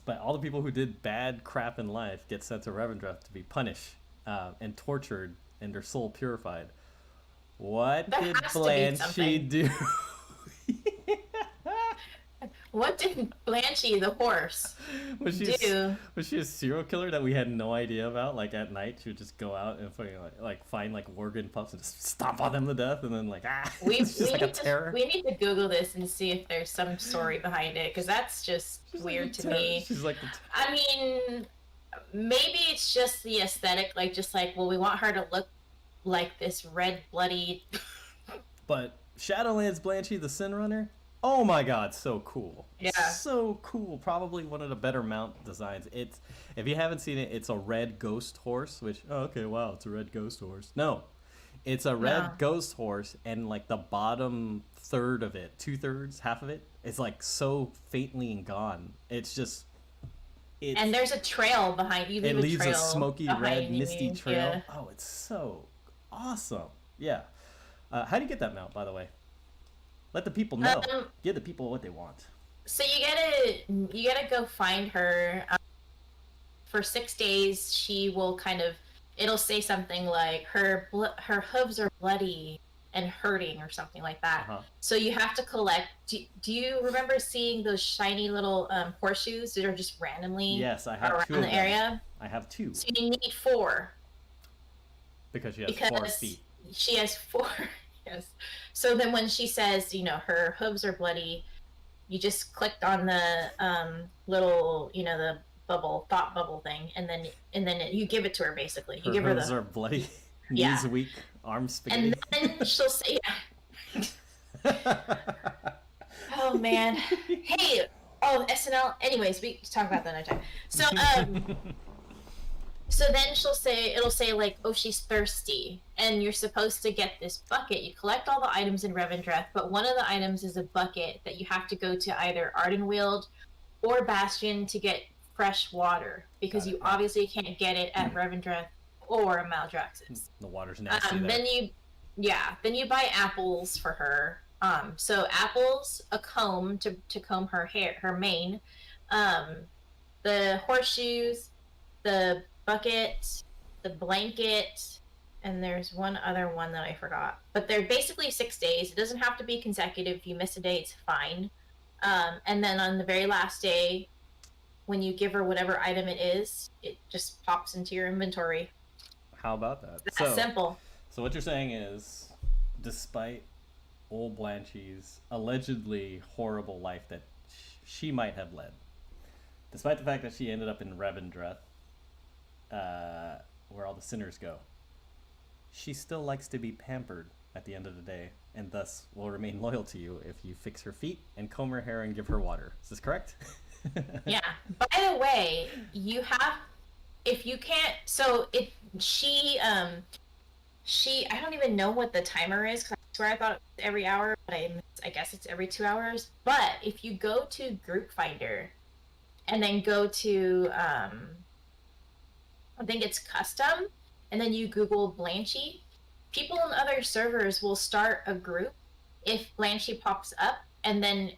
But all the people who did bad crap in life get sent to Revendreth to be punished and tortured and their soul purified. What did Blanchy do? What did Blanchy the horse do? Was she a serial killer that we had no idea about? Like at night, she would just go out and find like Worgen pups and just stomp on them to death, and then we like a terror. We need to Google this and see if there's some story behind it, because that's just weird to me. She's like I mean, maybe it's just the aesthetic, well, we want her to look like this red bloody. But Shadowlands Blanchy, the Sin Runner. Oh my god, so cool. Yeah. So cool. Probably one of the better mount designs. It's, if you haven't seen it, it's a red ghost horse, which, oh, okay, wow, it's a red ghost horse. No. It's a red ghost horse, and like the bottom third of it, 2/3, half of it, is like so faintly and gone. It's just, and there's a trail behind you. It leaves a smoky red misty trail. Yeah. Oh, it's so awesome. Yeah. How do you get that mount, by the way? Let the people know. Give the people what they want. So you gotta go find her. For 6 days, she will it'll say something like her hooves are bloody and hurting or something like that. So you have to collect. Do you remember seeing those shiny little horseshoes that are just randomly? Yes, I have around 2 of the them. area. I have 2. So you need 4. Because she has 4 feet. She has 4. Yes. So then when she says, her hooves are bloody, you just clicked on the little, the thought bubble thing, and then you give it to her, basically. You give her hooves are bloody, knees weak, arms spaghetti. And then she'll say, oh man. Hey, SNL. Anyways, we talk about that another time. So, so then it'll say like, oh, she's thirsty, and you're supposed to get this bucket. You collect all the items in Revendreth, but one of the items is a bucket that you have to go to either Ardenweald or Bastion to get fresh water, because you obviously can't get it at Revendreth or Maldraxxus. The water's nasty there. Then you buy apples for her. So apples, a comb to comb her hair, her mane, the horseshoes, the bucket, the blanket, and there's one other one that I forgot. But they're basically 6 days. It doesn't have to be consecutive. If you miss a day, it's fine. And then on the very last day, when you give her whatever item it is, it just pops into your inventory. How about that? That's simple. So what you're saying is, despite old Blanche's allegedly horrible life that she might have led. Despite the fact that she ended up in Revendreth, where all the sinners go, she still likes to be pampered at the end of the day, and thus will remain loyal to you if you fix her feet and comb her hair and give her water. Is this correct? Yeah. By the way, you have, if you can't, so if she, I don't even know what the timer is, because I swear I thought it was every hour, but I guess it's every 2 hours. But if you go to Group Finder and then go to, I think it's custom, and then you Google Blanchy, people in other servers will start a group if Blanchy pops up, and then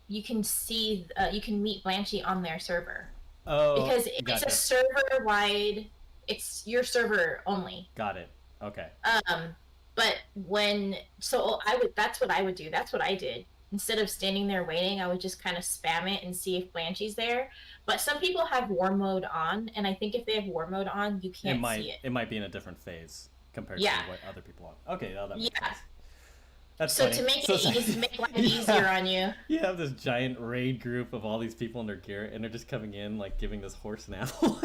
you can see, you can meet Blanchy on their server. Oh, because it's gotcha. a server-wide, it's your server only. Got it. Okay. But that's what I would do. That's what I did. Instead of standing there waiting, I would just kind of spam it and see if Blanchy's there. But some people have war mode on, and I think if they have war mode on, you can't see it. It might be in a different phase compared to what other people are. Okay, now that makes sense. That's so funny. to make it just make life easier on you. You have this giant raid group of all these people in their gear, and they're just coming in, like, giving this horse an apple.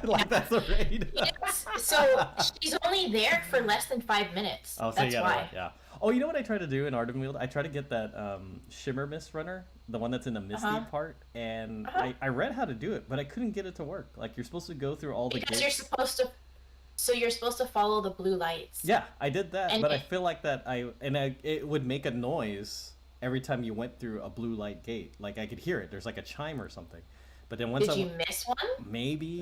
Like, that's a raid. Yes. So she's only there for less than 5 minutes. Oh, so that's why. Yeah. Oh, you know what I try to do in Ardenweald? I try to get that Shimmer Mist runner, the one that's in the misty part, and I read how to do it, but I couldn't get it to work. Like, you're supposed to go through all the gates. You're supposed to follow the blue lights. Yeah, I did that, but I feel like that it would make a noise every time you went through a blue light gate. Like, I could hear it. There's like a chime or something. But then once Did you miss one? Maybe.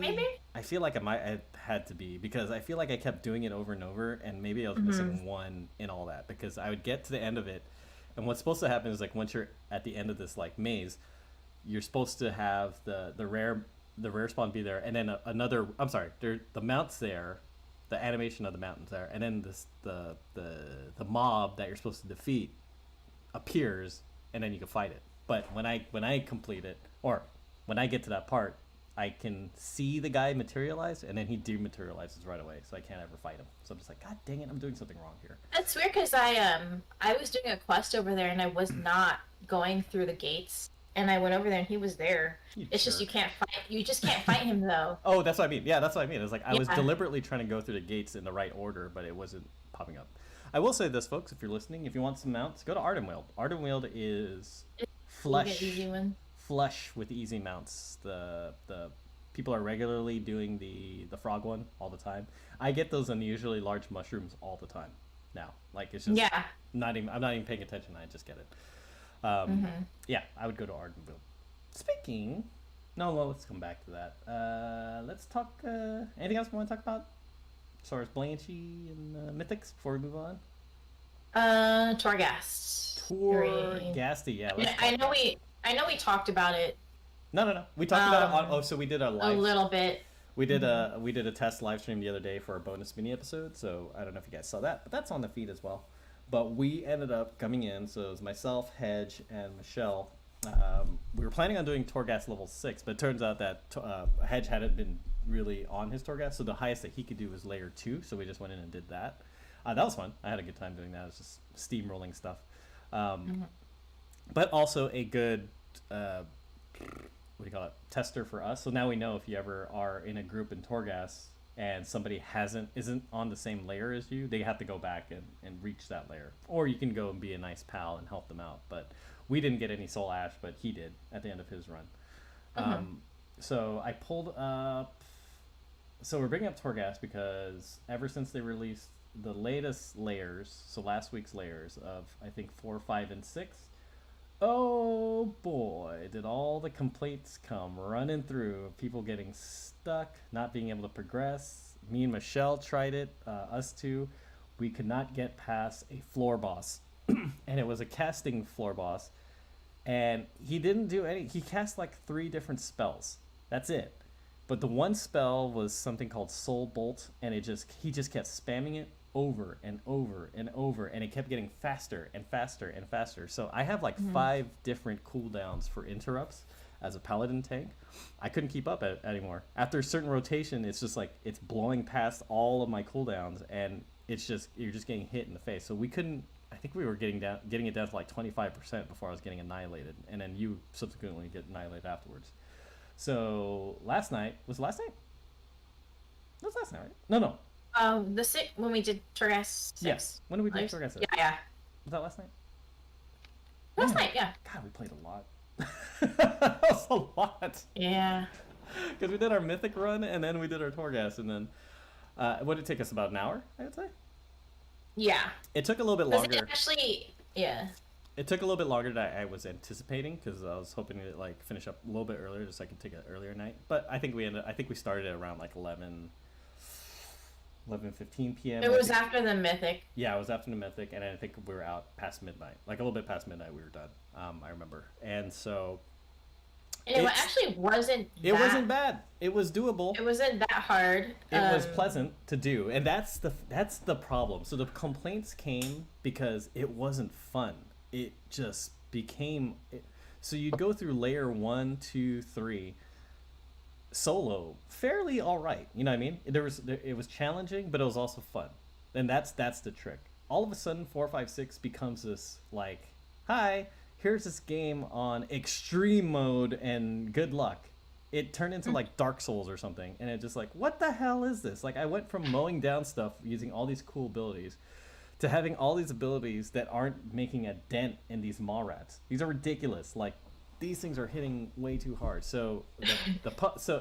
I feel like I had to be, because I feel like I kept doing it over and over, and maybe I was missing one in all that, because I would get to the end of it, and what's supposed to happen is, like, once you're at the end of this, like, maze, you're supposed to have the rare spawn be there, and then the mount's there, the animation of the mountain's there, and then the mob that you're supposed to defeat appears, and then you can fight it. But when I complete it, or when I get to that part, I can see the guy materialize, and then he dematerializes right away, so I can't ever fight him. So I'm just like, God dang it, I'm doing something wrong here. That's weird, because I was doing a quest over there, and I was not going through the gates, and I went over there, and he was there. It's just you just can't fight him, though. Oh, that's what I mean. Yeah, that's what I mean. It's like I was deliberately trying to go through the gates in the right order, but it wasn't popping up. I will say this, folks, if you're listening, if you want some mounts, go to Ardenweald. Ardenweald is flush with easy mounts. The people are regularly doing the frog one all the time. I get those unusually large mushrooms all the time now. Like, it's just I'm not even paying attention. I just get it. Yeah, I would go to Ardenweald. Speaking, let's come back to that. Let's talk. Anything else we want to talk about as far as Blanchy and Mythics before we move on? Torghast. Torghasty, yeah. I know we talked about it. No. We talked about it on. So we did a live. A little bit. We did a test live stream the other day for a bonus mini episode. So I don't know if you guys saw that, but that's on the feed as well. But we ended up coming in. So it was myself, Hedge, and Michelle. We were planning on doing Torghast level 6, but it turns out that Hedge hadn't been really on his Torghast, so the highest that he could do was layer 2. So we just went in and did that. That was fun. I had a good time doing that. It was just steamrolling stuff. But also a good tester for us. So now we know if you ever are in a group in Torghast and somebody isn't on the same layer as you, they have to go back and reach that layer. Or you can go and be a nice pal and help them out. But we didn't get any soul ash, but he did at the end of his run. So I pulled up. So we're bringing up Torghast because ever since they released the latest layers, so last week's layers of I think 4, 5, and 6. Oh boy, did all the complaints come running through of people getting stuck, not being able to progress. Me and Michelle tried it, us two. We could not get past a floor boss. And it was a casting floor boss. And he didn't do he cast like 3 different spells. That's it. But the one spell was something called Soul Bolt, and he just kept spamming it over and over and over, and it kept getting faster and faster and faster. So I have like 5 different cooldowns for interrupts as a paladin tank. I couldn't keep up anymore. After a certain rotation, it's just like it's blowing past all of my cooldowns, and you're just getting hit in the face. So we couldn't I think we were getting it down to like 25% before I was getting annihilated, and then you subsequently get annihilated afterwards. So last night was last night. That was last night, right? No. The six when we did Torghast 6. Yes. When did we do Torghast 6? Yeah. Was that last night? Last night, yeah. God, we played a lot. That was a lot. Yeah. Because we did our Mythic run, and then we did our Torghast, and then what did it take us, about an hour, I would say? Yeah. It took a little bit longer. Yeah. It took a little bit longer than I was anticipating, because I was hoping to like finish up a little bit earlier, just so I could take an earlier night. But I think we started at around like 11:15 p.m. It was after the Mythic. Yeah, it was after the Mythic, and I think we were out past midnight. Like a little bit past midnight, we were done. I remember, and so. And it actually wasn't. It wasn't bad. It was doable. It wasn't that hard. It was pleasant to do, and that's the problem. So the complaints came because it wasn't fun. It just became. So you'd go through layer 1, 2, 3. Solo, fairly all right. You know what I mean? It was challenging, but it was also fun, and that's the trick. All of a sudden, 4, 5, 6 becomes this like, hi, here's this game on extreme mode and good luck. It turned into like Dark Souls or something, and it just like, what the hell is this? Like, I went from mowing down stuff using all these cool abilities to having all these abilities that aren't making a dent in these maw rats. These are ridiculous. Like, these things are hitting way too hard. So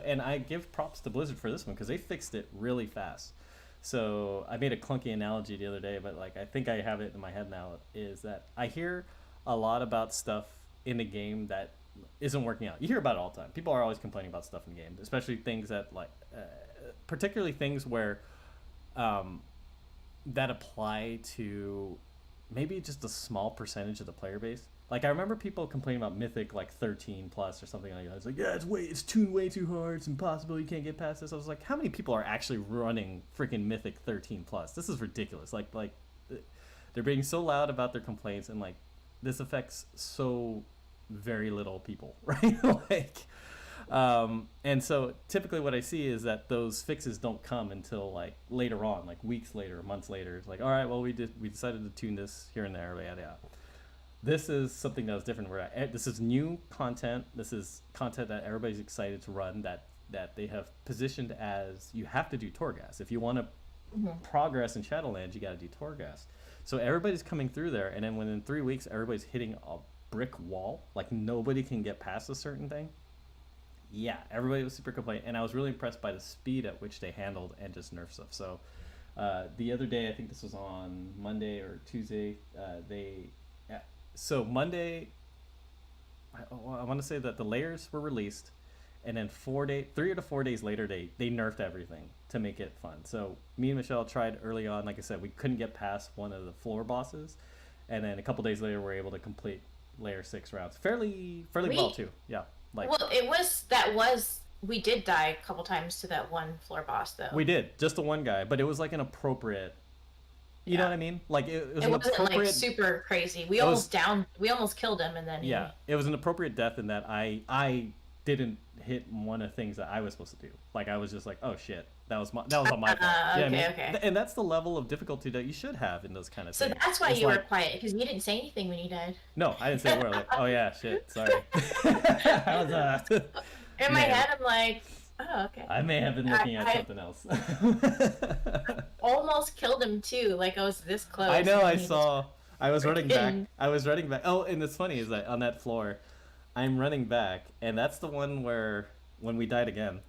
and I give props to Blizzard for this one, because they fixed it really fast. So I made a clunky analogy the other day, but like I think I have it in my head now, is that I hear a lot about stuff in the game that isn't working out. You hear about it all the time. People are always complaining about stuff in the game, especially things that like particularly things where that apply to maybe just a small percentage of the player base. Like, I remember people complaining about Mythic, like, 13 plus or something like that. It's like, yeah, it's tuned way too hard. It's impossible. You can't get past this. I was like, how many people are actually running freaking Mythic 13 plus? This is ridiculous. Like, they're being so loud about their complaints, and, like, this affects so very little people, right? And so typically what I see is that those fixes don't come until, like, later on, like, weeks later, months later. It's like, all right, well, we decided to tune this here and there, yada. This is something that was different. This is new content. This is content that everybody's excited to run, that they have positioned as, you have to do Torghast. If you want to progress in Shadowlands, you got to do Torghast. So everybody's coming through there, and then within 3 weeks, everybody's hitting a brick wall. Like, nobody can get past a certain thing. Yeah, everybody was super complaining, and I was really impressed by the speed at which they handled and just nerfed stuff. So the other day, I think this was on Monday or Tuesday, so Monday, I want to say that the layers were released, and then 3 to 4 days later, they nerfed everything to make it fun. So me and Michelle tried early on. Like I said, we couldn't get past one of the floor bosses, and then a couple days later, we were able to complete layer 6 rounds fairly well too. Yeah. Like, well, we did die a couple times to that one floor boss, though. We did, just the one guy, but it was like an appropriate. You know what I mean? Like, it was an wasn't appropriate, like super crazy. We almost killed him, and then it was an appropriate death in that I didn't hit one of the things that I was supposed to do. Like, I was just like, oh shit, that was on my fault. Okay. And that's the level of difficulty that you should have in those kind of things. So that's why you were quiet, because you didn't say anything when you died. No, I didn't say a word. Like, oh yeah, shit, sorry. I was, in my head, I'm like, oh, okay. I may have been looking at something else. Almost killed him too. Like, I was this close. I know. I was running back. Oh, and it's funny is that on that floor, I'm running back, and that's the one where when we died again,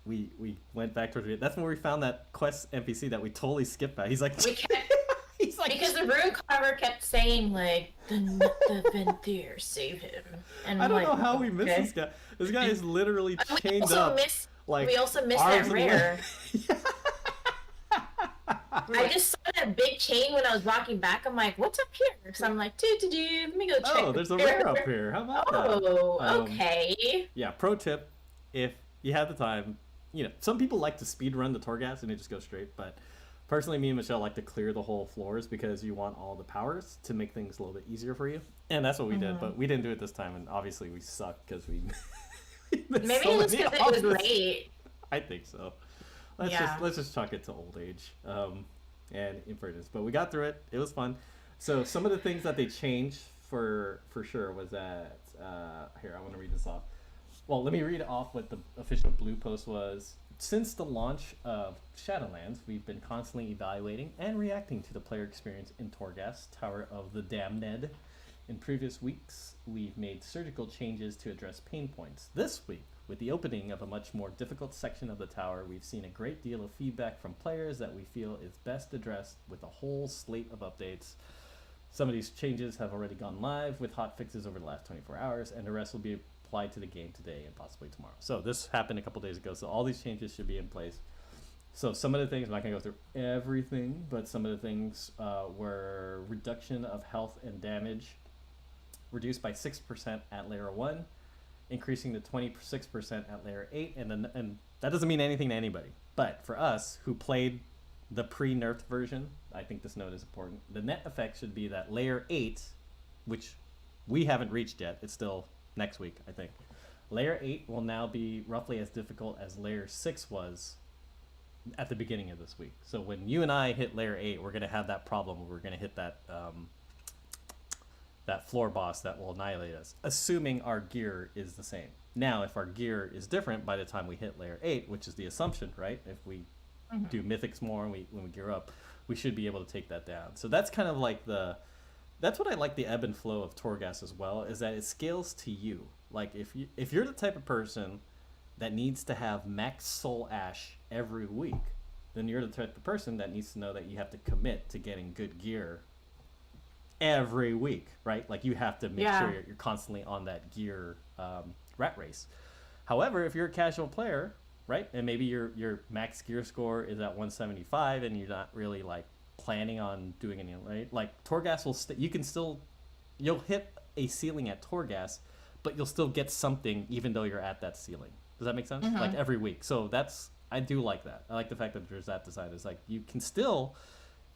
we went back towards it. That's when we found that quest NPC that we totally skipped by. He's like, he's like, because the rune carver kept saying like, the Venthyr, save him. And I don't know how we missed this guy. This guy is literally chained up. We also missed that rare. I just saw that big chain when I was walking back. I'm like, what's up here? So I'm like, let me go check. Oh, there's a rare up here. How about that? Oh, okay. Yeah, pro tip, if you have the time, some people like to speed run the Torghast and they just go straight, but personally, me and Michelle like to clear the whole floors because you want all the powers to make things a little bit easier for you. And that's what we did, but we didn't do it this time, and obviously we sucked because we maybe it was because it was late. I think so. Let's just chalk it to old age and imprudence. But we got through it. It was fun. So some of the things that they changed for sure was that here I want to read this off. Well, let me read off what the official blue post was. Since the launch of Shadowlands, we've been constantly evaluating and reacting to the player experience in Torghast, Tower of the Damned. In previous weeks, we've made surgical changes to address pain points. This week, with the opening of a much more difficult section of the tower, we've seen a great deal of feedback from players that we feel is best addressed with a whole slate of updates. Some of these changes have already gone live with hot fixes over the last 24 hours, and the rest will be applied to the game today and possibly tomorrow. So this happened a couple days ago, so all these changes should be in place. So some of the things, I'm not going to go through everything, but some of the things were reduction of health and damage, reduced by 6% at layer 1, increasing to 26% at layer 8, and that doesn't mean anything to anybody. But for us, who played the pre-nerfed version, I think this note is important. The net effect should be that layer 8, which we haven't reached yet, it's still next week, I think. Layer 8 will now be roughly as difficult as layer 6 was at the beginning of this week. So when you and I hit layer 8, we're going to have that problem where we're going to hit that that floor boss that will annihilate us, assuming our gear is the same. Now, if our gear is different by the time we hit layer 8, which is the assumption, right? If we do mythics more and when we gear up, we should be able to take that down. So that's kind of like that's what I like the ebb and flow of Torghast as well, is that it scales to you. Like if you're the type of person that needs to have max soul ash every week, then you're the type of person that needs to know that you have to commit to getting good gear every week, right? Like you have to make sure you're constantly on that gear rat race. However, if you're a casual player, right, and maybe your max gear score is at 175 and you're not really like planning on doing anything, right? Like Torghast will you'll hit a ceiling at Torghast, but you'll still get something even though you're at that ceiling. Does that make sense? Like every week. So I do like that. I like the fact that there's that design. It's like you can still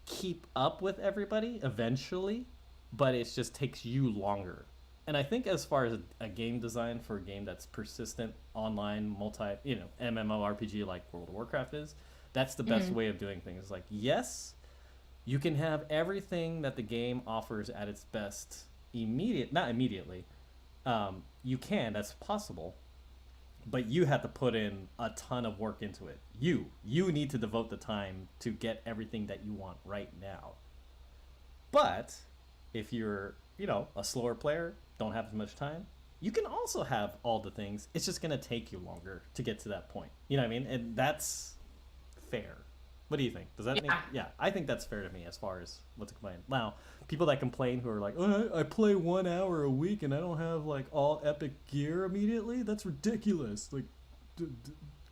keep up with everybody eventually, but it just takes you longer. And I think as far as a game design for a game that's persistent, online, MMORPG like World of Warcraft is, that's the best way of doing things. Like, yes, you can have everything that the game offers at its best not immediately. You can, that's possible. But you have to put in a ton of work into it. You need to devote the time to get everything that you want right now. But if you're, a slower player, don't have as much time, you can also have all the things. It's just going to take you longer to get to that point. You know what I mean? And that's fair. What do you think? Does that make... Yeah, I think that's fair to me as far as what to complain. Now, people that complain who are like, oh, I play 1 hour a week and I don't have like all epic gear immediately, that's ridiculous. Like,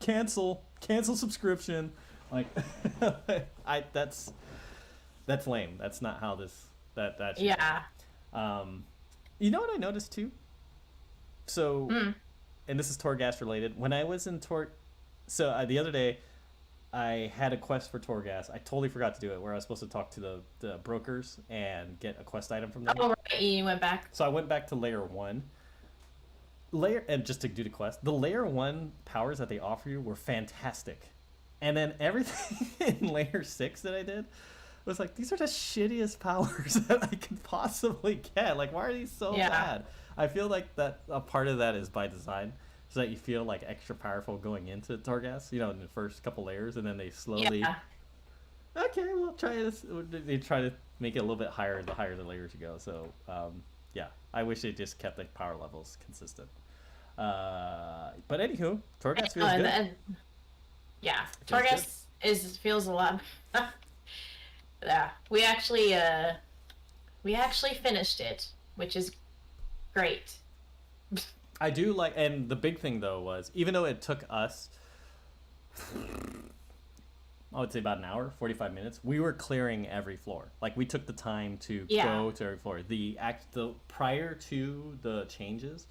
cancel subscription. Like, that's lame. That's not how that should be. You know what I noticed too? So, and this is Torghast related. When I was in the other day, I had a quest for Torghast. I totally forgot to do it, where I was supposed to talk to the brokers and get a quest item from them. Oh, right. You went back. So I went back to layer 1. And just to do the quest, the layer 1 powers that they offer you were fantastic. And then everything in layer 6 that I did was like, these are the shittiest powers that I could possibly get. Like, why are these so bad? I feel like that a part of that is by design, so that you feel like extra powerful going into Torghast, in the first couple layers, and then they slowly, okay, we'll try this. They try to make it a little bit higher the higher the layers you go. So, I wish they just kept the power levels consistent. But anywho, Torghast feels good. Torghast feels a lot. Yeah, we actually finished it, which is great. I do like, and the big thing though was, even though it took us, I would say about an hour, 45 minutes, we were clearing every floor. Like, we took the time to go to every floor. The prior to the changes,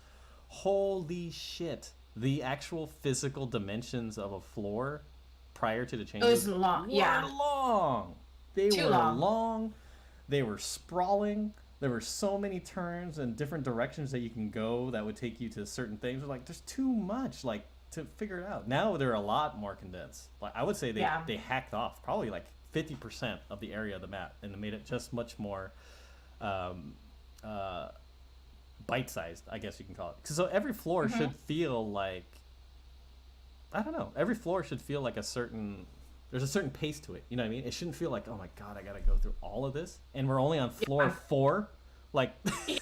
holy shit, the actual physical dimensions of a floor prior to the changes were long. They were long. They were sprawling. There were so many turns and different directions that you can go that would take you to certain things. We're like, there's too much, like, to figure it out. Now they're a lot more condensed. Like, I would say they hacked off probably like 50% of the area of the map and made it just much more bite-sized, I guess you can call it. So every floor should feel like, I don't know, every floor should feel like there's a certain pace to it. You know what I mean? It shouldn't feel like, oh my god, I gotta go through all of this, and we're only on floor 4. Like, they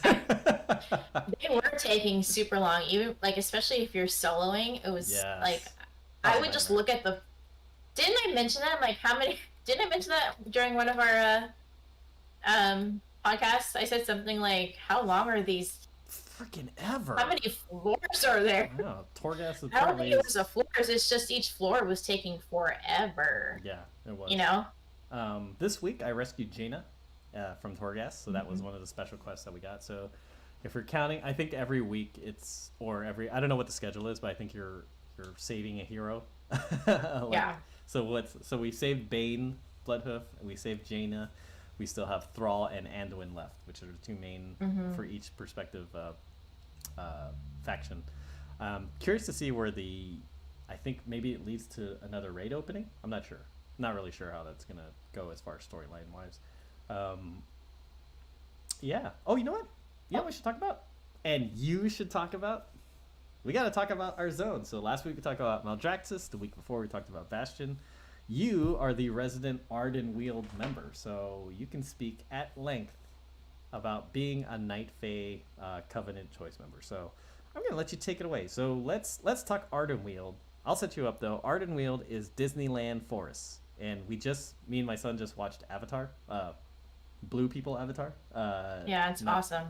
were taking super long. Even like, especially if you're soloing, it was like, I would just look at the. Didn't I mention that? Like, how many? Didn't I mention that during one of our podcasts? I said something like, "How long are these?" Freaking ever. How many floors are there? I know. Torghast is I don't think it was the floors. It's just each floor was taking forever. Yeah, it was. You know. This week I rescued Jaina from Torghast, so that was one of the special quests that we got. So if you're counting, I think every week I don't know what the schedule is, but I think you're saving a hero. Yeah. So we saved Bane, Bloodhoof, and we saved Jaina. We still have Thrall and Anduin left, which are the two main for each perspective faction. Curious to see where I think maybe it leads to another raid opening. I'm not sure. Not really sure how that's gonna go as far as storyline wise. Yeah. Oh, you know what? You know what we should talk about? And you should talk about? We got to talk about our zone. So last week we talked about Maldraxxus. The week before we talked about Bastion. You are the resident Ardenweald member, so you can speak at length about being a Night Fae Covenant choice member. So I'm going to let you take it away. So let's talk Ardenweald. I'll set you up, though. Ardenweald is Disneyland forests. And me and my son just watched Avatar, Blue People Avatar. Yeah, it's awesome.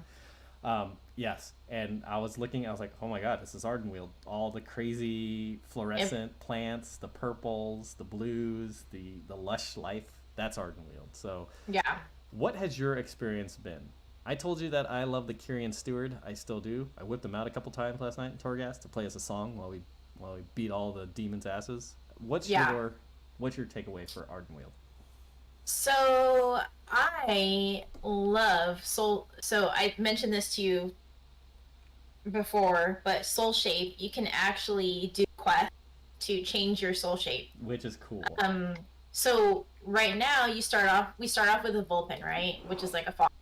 Yes, and I was like, oh my god, this is Ardenweald. All the crazy fluorescent plants, the purples, the blues, the lush life, that's Ardenweald. So yeah. What has your experience been? I told you that I love the Kyrian Steward. I still do. I whipped him out a couple times last night in Torghast to play us a song while we beat all the demons' asses. What's your takeaway for Ardenweald? So I love soul. So I mentioned this to you before, but soul shape, you can actually do quests to change your soul shape, which is cool. So right now we start off with a Vulpin, right, which is like a fox.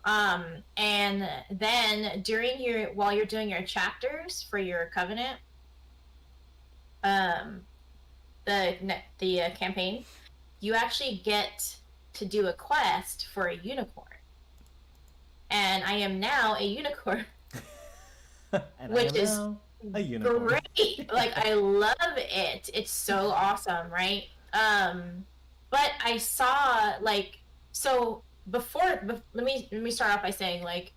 And then while you're doing your chapters for your covenant, the campaign, you actually get to do a quest for a unicorn. And I am now a unicorn. Which is great. Like, I love it. It's so awesome, right? But I saw, like, so let me start off by saying, like,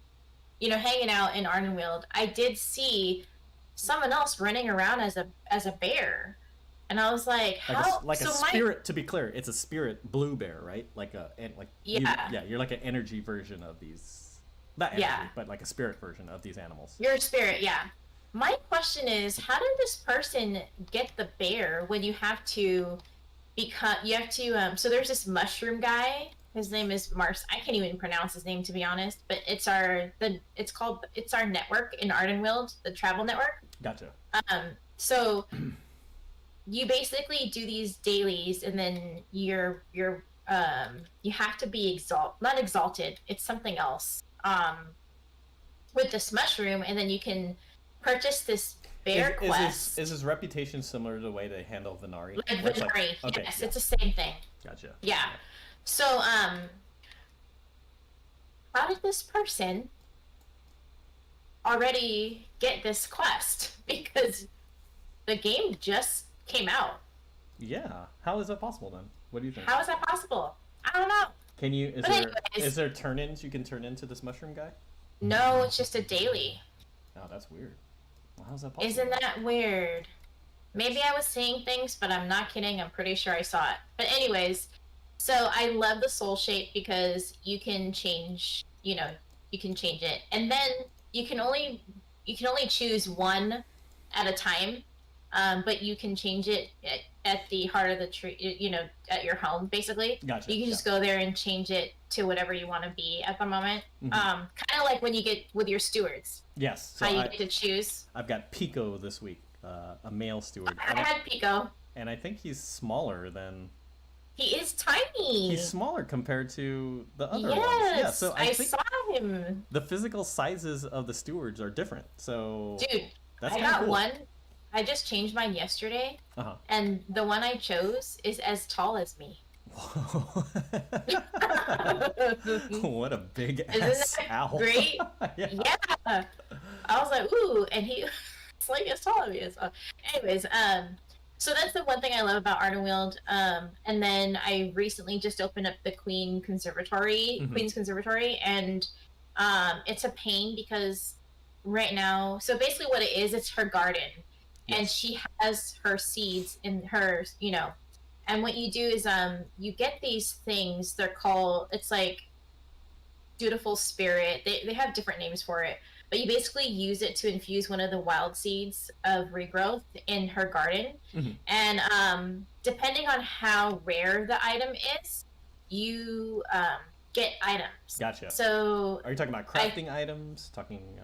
hanging out in Ardenweald, I did see someone else running around as a bear. And I was like, how? A spirit, to be clear, it's a spirit blue bear, right? You're like an energy version of these. Not energy, but like a spirit version of these animals. You're a spirit, yeah. My question is, how did this person get the bear when you have to so there's this mushroom guy. His name is Mars. I can't even pronounce his name, to be honest, but it's our network in Ardenweald, the travel network. Gotcha. So you basically do these dailies, and then you have to be not exalted. It's something else. With this mushroom, and then you can purchase this bear quest. Is his reputation similar to the way they handle Venari? Like Venari, yes, it's the same thing. Gotcha. Yeah. So, how did this person already get this quest? Because the game just came out. Yeah. How is that possible then? What do you think? How is that possible? I don't know. Is there turn-ins you can turn into this mushroom guy? No, it's just a daily. Oh, that's weird. Well, how's that possible? Isn't that weird? Maybe I was seeing things, but I'm not kidding. I'm pretty sure I saw it. But anyways, so I love the soul shape because you can change, you can change it. And then you can only choose one at a time. But you can change it at the heart of the tree, at your home, basically. Gotcha. You can just go there and change it to whatever you want to be at the moment. Mm-hmm. Kind of like when you get with your stewards. Yes. So you get to choose. I've got Pico this week, a male steward. I had Pico. And I think he's smaller than He is tiny. He's smaller compared to the other ones. Yes, Yeah, so I think saw him. the physical sizes of the stewards are different. So Dude, that's I kinda got cool. one. I just changed mine yesterday, Uh-huh. and the one I chose is as tall as me. What a big Isn't ass that owl. great? Yeah. Yeah. I was like, ooh, and he it's like as tall as me. So, anyways, so that's the one thing I love about Ardenweald. And then I recently just opened up the Queen's Conservatory, and it's a pain because right now, so basically what it is, it's her garden, and Yes. she has her seeds in her, and what you do is you get these things. They're called, it's like dutiful spirit. They have different names for it, but you basically use it to infuse one of the wild seeds of regrowth in her garden. And depending on how rare the item is, you get items. Gotcha. So Are you talking about crafting items? Talking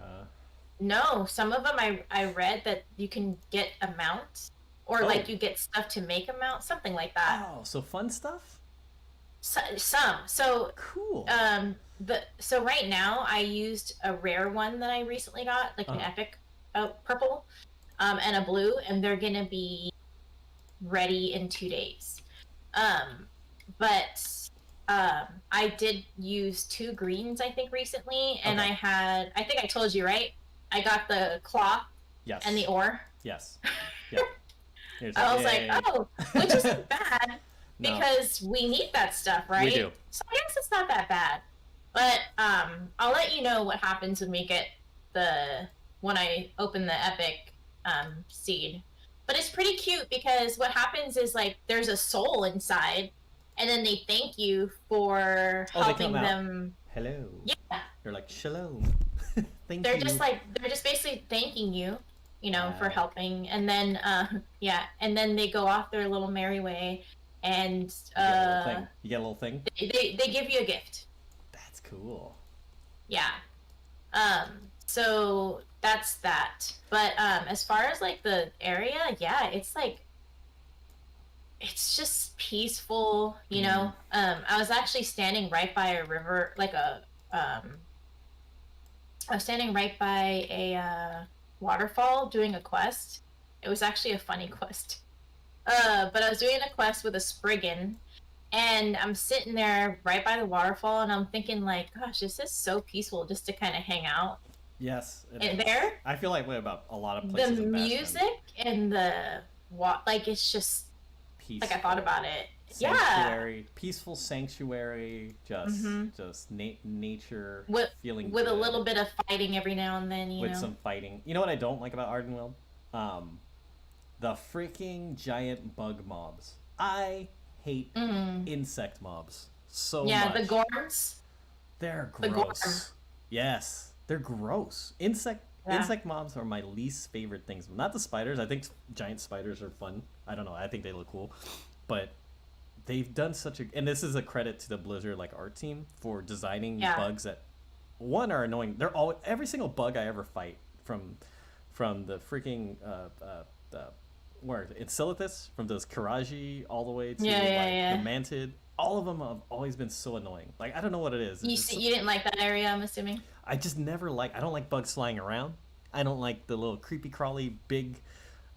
no, some of them I read that you can get a mount, or like you get stuff to make a mount, something like that. Oh, so fun stuff? So Cool. So right now I used a rare one that I recently got, like an epic purple, and a blue, and they're gonna be ready in 2 days. But I did use 2 greens, I think, recently, and I think I told you, right? I got the cloth Yes. and the ore. Yes. Yeah. I was like, oh, which isn't bad No. because we need that stuff, right? We do. So I guess it's not that bad. But I'll let you know what happens when we get when I open the epic seed. But it's pretty cute because what happens is like there's a soul inside, and then they thank you for helping them. Hello. Yeah. They're like, shalom. Thank They're you. they're just basically thanking you, for helping, and then and then they go off their little merry way, and You get a little thing? they give you a gift. That's cool. Yeah. So that's that. But as far as like the area, yeah, it's like it's just peaceful, I was actually standing right by a river, like I was standing right by a waterfall doing a quest. It was actually a funny quest. But I was doing a quest with a Spriggan, and I'm sitting there right by the waterfall, and I'm thinking like, gosh, this is so peaceful just to kind of hang out. Yes. And there, I feel like way about a lot of places the in Bastion. music and the like, it's just Peaceful. like I thought about it. Sanctuary, peaceful sanctuary, just nature, feeling with good, a little bit of fighting every now and then, with some fighting. You know what I don't like about Ardenweald? The freaking giant bug mobs. I hate insect mobs so much. Yeah, the gorms. They're The gross. gorm. Yes, they're gross. Insect mobs are my least favorite things. Not the spiders. I think giant spiders are fun. I don't know. I think they look cool, but they've done such a, and this is a credit to the Blizzard art team for designing bugs that are annoying. They're all every single bug I ever fight from the freaking where Enceladus, from those Kiraji all the way to the Mantid. All of them have always been so annoying. Like, I don't know what it is. You didn't like that area, I'm assuming? I just never I don't like bugs flying around. I don't like the little creepy crawly big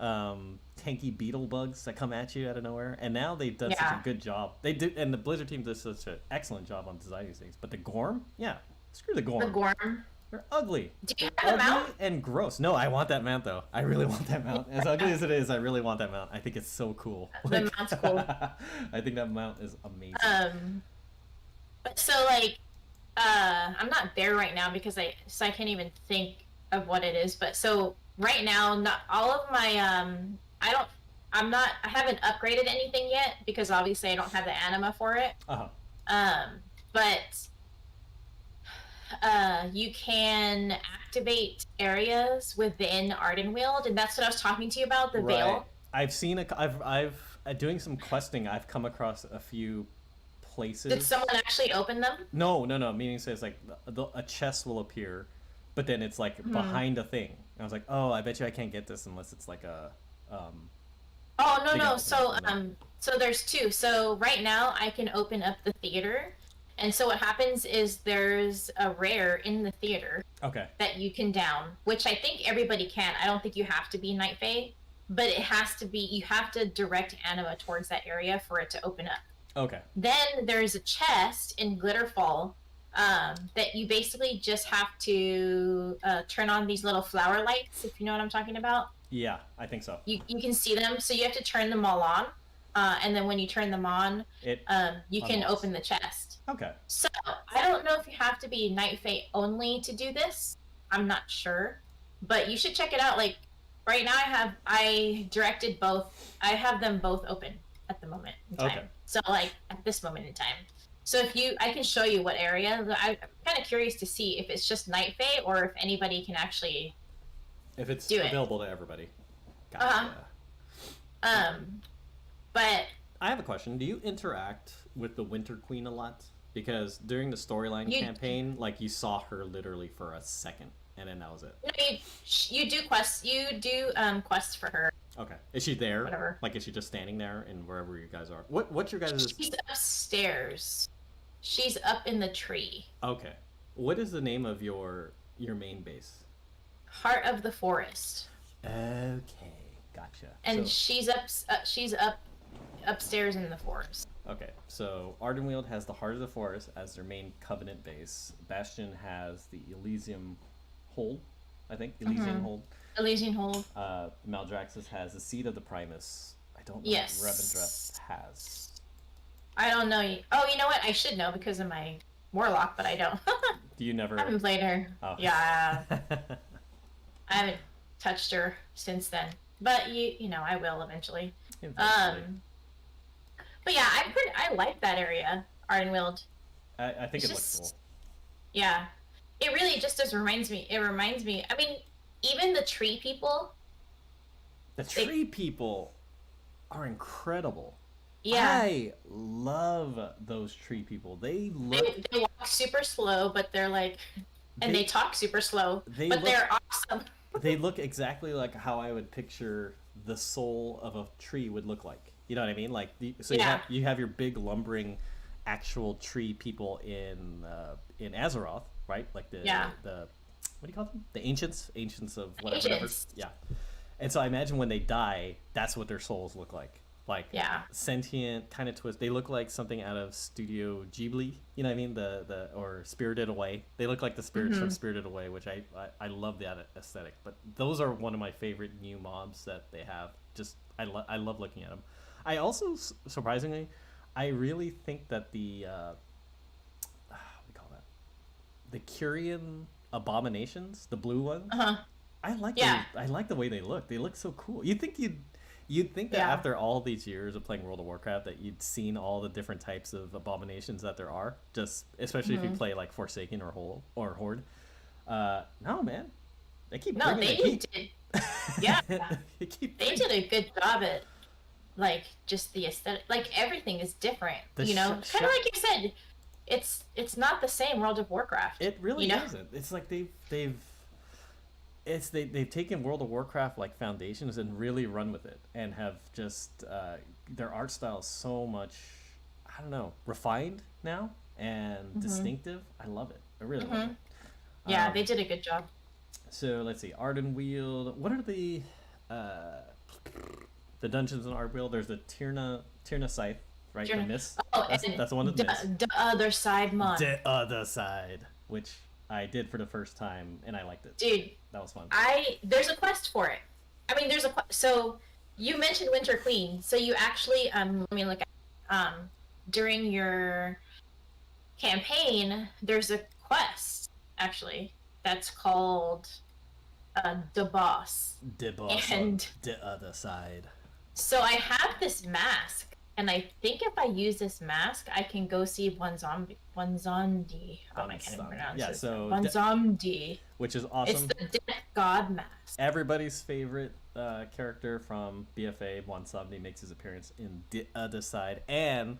tanky beetle bugs that come at you out of nowhere. And now they've done such a good job. They do, and the Blizzard team does such an excellent job on designing these things. But the Gorm? Yeah. Screw the Gorm. The Gorm. They're ugly. Do you have the mount? And gross. No, I want that mount though. I really want that mount. As ugly as it is, I really want that mount. I think it's so cool. The mount's cool. I think that mount is amazing. But so like, I'm not there right now because I can't even think of what it is. But so right now, not all of my I haven't upgraded anything yet because obviously I don't have the anima for it. But you can activate areas within Ardenweald, and that's what I was talking to you about, the Veil. I've seen I've doing some questing, I've come across a few places. Did someone actually open them? No. Meaning says like a chest will appear, but then it's like behind a thing. And I was like, oh, I bet you I can't get this unless it's like a Oh no. So So there's two. So right now I can open up the theater. And so what happens is there's a rare in the theater Okay. that you can down, which I think everybody can. I don't think you have to be Night Fae, but it has to be, you have to direct anima towards that area for it to open up. Okay. Then there's a chest in Glitterfall that you basically just have to turn on these little flower lights, if you know what I'm talking about. Yeah, I think so. You can see them, so you have to turn them all on. And then when you turn them on, you can open the chest. Okay. So I don't know if you have to be Night Fae only to do this. I'm not sure, but you should check it out. Like right now, I directed both. I have them both open at the moment in time. Okay. So like at this moment in time. So I can show you what area. I'm kind of curious to see if it's just Night Fae or if anybody can actually. If it's do available to everybody. Gotcha. But I have a question. Do you interact with the Winter Queen a lot? Because during the storyline campaign, like you saw her literally for a second, and then that was it. No, you do quests. You do quests for her. Okay. Is she there? Whatever. Like, is she just standing there and wherever you guys are? What's your guys'... She's upstairs. She's up in the tree. Okay. What is the name of your main base? Heart of the Forest. Okay. Gotcha. And she's up upstairs in the forest. Okay, so Ardenweald has the Heart of the Forest as their main Covenant base. Bastion has the Elysium Hold, I think. Elysian Hold. Elysian Hold. Maldraxxus has the Seed of the Primus. I don't know Yes. what Revendreth has. I don't know. Oh, you know what? I should know because of my Warlock, but I don't. Do you never... I haven't played her. Oh. Yeah. I haven't touched her since then. But, you know, I will eventually. But yeah, I like that area, Ardenweald. I think it looks cool. Yeah. It really just reminds me, I mean, even the tree people. The tree people are incredible. Yeah. I love those tree people. They walk super slow, but they're like, and they talk super slow, but they're awesome. They look exactly like how I would picture the soul of a tree would look like. You know what I mean? Like, you have your big lumbering, actual tree people in Azeroth, right? Like the what do you call them? The ancients of whatever. Yeah. And so I imagine when they die, that's what their souls look like. Like sentient, kind of twist. They look like something out of Studio Ghibli. You know what I mean? Or Spirited Away. They look like the spirits from Spirited Away, which I love that aesthetic. But those are one of my favorite new mobs that they have. Just I love looking at them. I also, surprisingly, I really think that the what do you call that? The Curian abominations, the blue ones. I like the way they look. They look so cool. You'd think that after all these years of playing World of Warcraft that you'd seen all the different types of abominations that there are, just especially if you play like Forsaken or Horde. No, man. They keep bringing the heat. They did a good job at like just the aesthetic, like everything is different, you know, kind of like you said, it's not the same World of Warcraft. It really isn't. It's like they've taken World of Warcraft like foundations and really run with it, and have just their art style is so much, I don't know, refined now and distinctive. I love it. I really love it. Yeah, they did a good job. So let's see, Ardenweald. What are the dungeons in Ardenweald? There's the Tyrna Scythe, right? The Mist. Oh, that's the one with Mist. The other side mod. The other side, which I did for the first time, and I liked it. Dude, that was fun. There's a quest for it. I mean, so you mentioned Winter Queen. So you actually let me look at during your campaign, there's a quest actually that's called the boss. The boss and the other side. So I have this mask, and I think if I use this mask, I can go see Bonzondi. I can't even pronounce it. Yeah, so Bonzondi, which is awesome. It's the Death God mask. Everybody's favorite character from BFA, Bonzondi, makes his appearance in The Other Side, and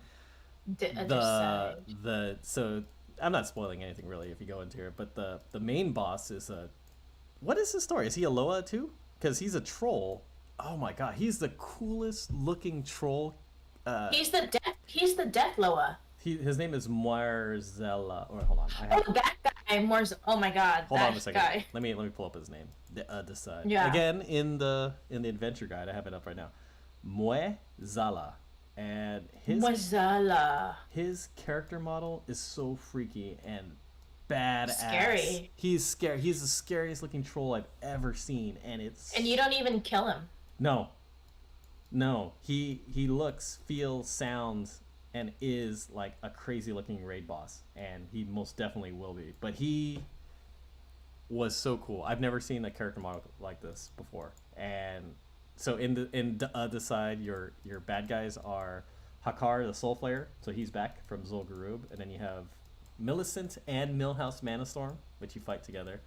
so I'm not spoiling anything really if you go into it, but the main boss is what is his story? Is he a Loa too? Because he's a troll. Oh my god, he's the coolest looking troll He's the death Loa. His name is Marzella. Or hold on. That guy, Oh my God. Hold on a second. Guy. Let me pull up his name. Decide. Yeah. Again, in the adventure guide, I have it up right now. Zala. And his character model is so freaky and badass. Scary. He's scary. He's the scariest looking troll I've ever seen, and you don't even kill him. No. He looks, feels, sounds, and is like a crazy looking raid boss, and he most definitely will be. But he was so cool. I've never seen a character model like this before. And so in the other side, your bad guys are Hakar, the Soul Flayer, so he's back from Zul'Gurub, and then you have Millicent and Millhouse Manastorm, which you fight together.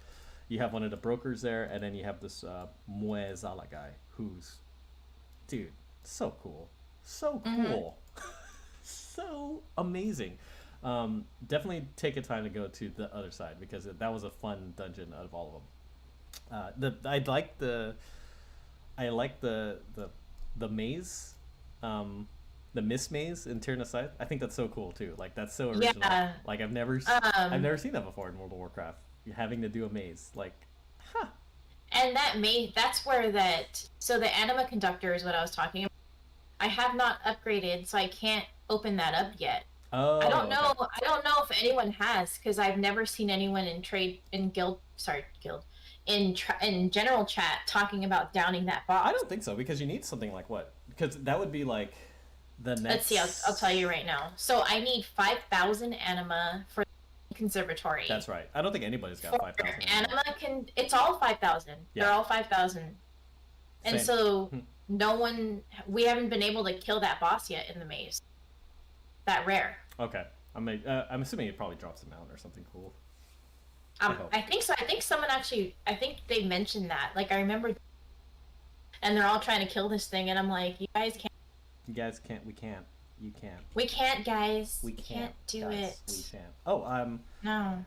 You have one of the brokers there, and then you have this Muezala guy, who's, dude, so cool. So cool. So amazing. Definitely take a time to go to the other side, because that was a fun dungeon out of all of them. I like the maze, the Miss Maze in Tyranid Scythe. I think that's so cool too. Like, that's so original. Yeah. Like, I've never seen that before in World of Warcraft. Having to do a maze, like, huh. And that maze, that's where so the anima conductor is what I was talking about. I have not upgraded, so I can't open that up yet. Oh, I don't know. okay. I don't know if anyone has, because I've never seen anyone in general chat talking about downing that boss. I don't think so, because you need something like what? Because that would be like the next. Let's see. I'll tell you right now. So I need 5,000 anima for the conservatory. That's right. I don't think anybody's got 5,000. Anima it's all 5,000. Yeah. They're all 5,000. And Same. so we haven't been able to kill that boss yet in the maze. That rare. Okay. I'm assuming it probably drops them out or something cool. I think so. I think they mentioned that. Like, I remember, and they're all trying to kill this thing, and I'm like, you guys can't. You guys can't. We can't. You can't. We can't, guys. We can't do guys. it. We can't. Oh, No.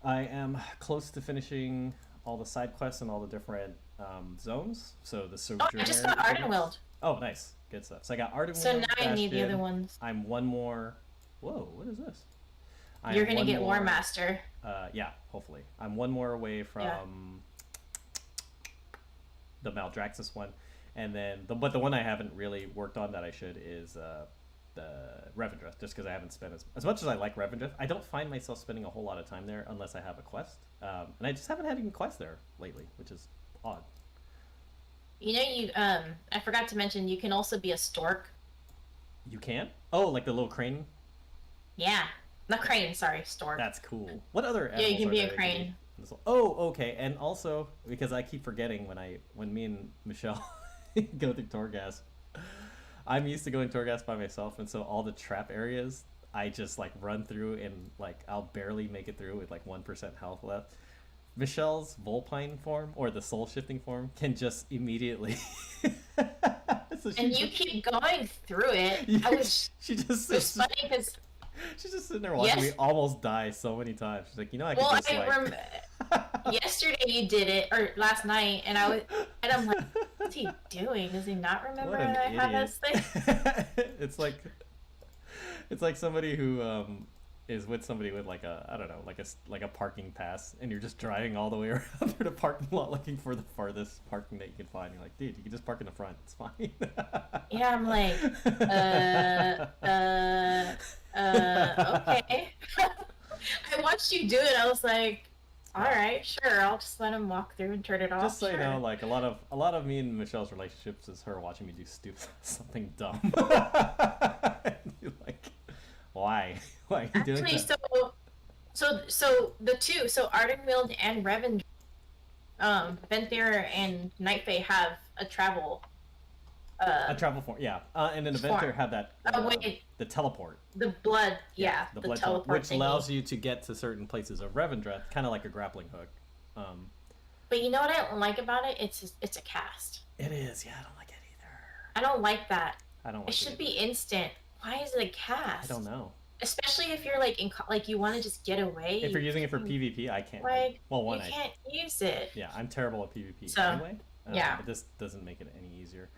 I am close to finishing all the side quests and all the different zones. So the Sojourner. I just got Ardenwild. Oh, nice. Good stuff. So I got Ardenwild. So now I need the Bastion. other ones. I'm one more. Whoa, what is this? You're gonna get War Master. Yeah, hopefully. I'm one more away from the Maldraxxus one, and then but the one I haven't really worked on that I should is the Revendreth, just because I haven't spent as much as I like Revendreth. I don't find myself spending a whole lot of time there unless I have a quest, and I just haven't had any quests there lately, which is odd. You know, I forgot to mention, you can also be a stork. You can? Oh, like the little crane? Yeah. Not crane, sorry, stork. That's cool. What other animals Yeah, you can are be there a crane. Oh, okay. And also, because I keep forgetting when me and Michelle go through Torghast, I'm used to going Torghast by myself, and so all the trap areas, I just like run through, and like I'll barely make it through with like 1% health left. Michelle's Volpine form, or the soul shifting form, can just immediately and you keep going through it. Yeah, She just it's funny because she's just sitting there watching me almost die so many times. She's like, I can just yesterday you did it, or last night, and I'm like, what's he doing? Does he not remember that I have this thing? It's like somebody who is with somebody with like a, I don't know, like a parking pass, and you're just driving all the way around through the parking lot looking for the farthest parking that you can find. You're like, dude, you can just park in the front. It's fine. Yeah, I'm like, okay. I watched you do it. I was like, all right, sure. I'll just let him walk through and turn it off. Just so you know, like a lot of me and Michelle's relationships is her watching me do something dumb. You're like, why? Why are you doing that? So the two, so Ardenwild and Revendreth, Venthyr and Nightfey have a travel. A travel form, yeah. And then Venthyr have that. The teleport. The blood, the blood teleport, which allows you to get to certain places of Revendreth, kind of like a grappling hook. But you know what I don't like about it? It's a cast. It is, yeah. I don't like it either. I don't like that. I don't like it. It should be instant. Why is it a cast? I don't know. Especially if you're like you want to just get away. If you're using it for PvP, I can't. You can't use it. Yeah, I'm terrible at PvP so, anyway. Yeah. But this doesn't make it any easier.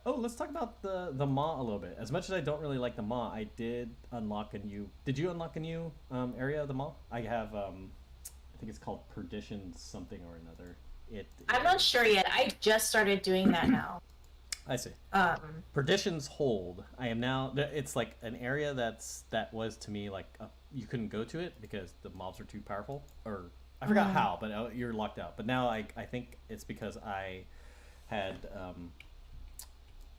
Let's talk about the Maw a little bit. As much as I don't really like the Maw, I did unlock a new. Did you unlock a new area of the Maw? I have. I think it's called Perdition something or another. I'm not sure yet. I just started doing that now. I see. Perdition's Hold. I am now. It's like an area that was to me like you couldn't go to it because the mobs are too powerful, or I forgot how, but you're locked out. But now I think it's because I had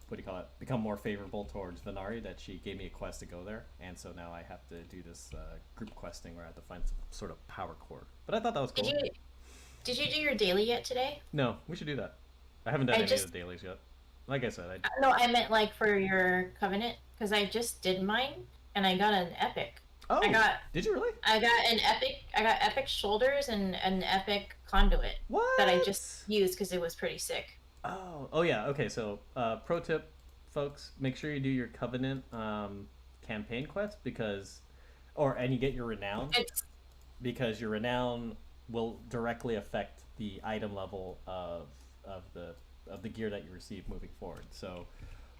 what do you call it? Become more favorable towards Venari that she gave me a quest to go there, and so now I have to do this group questing where I have to find some sort of power core. But I thought that was cool. Did you do your daily yet today? No, we should do that. I haven't done any of the dailies yet. Like I said, no, I meant like for your covenant, because I just did mine and I got an epic. Oh, did you really? I got epic shoulders and an epic conduit. What? That I just used because it was pretty sick. Oh yeah. Okay, so pro tip, folks, make sure you do your covenant campaign quest and you get your renown because your renown will directly affect the item level of the gear that you receive moving forward. So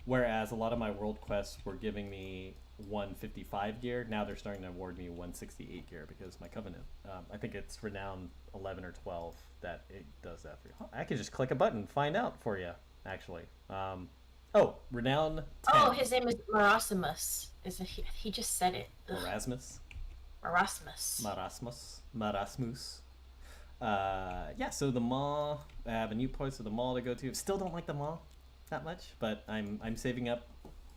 whereas a lot of my world quests were giving me 155 gear, now they're starting to award me 168 gear because my covenant. I think it's renown 11 or 12 that it does that for you. I could just click a button and find out for you, actually. Renown 10. Oh, his name is Marasimus. He just said it. Marasmus. Marasmus. Yeah, so the Maw, I have a new place of the Maw to go to. Still don't like the Maw that much, but I'm saving up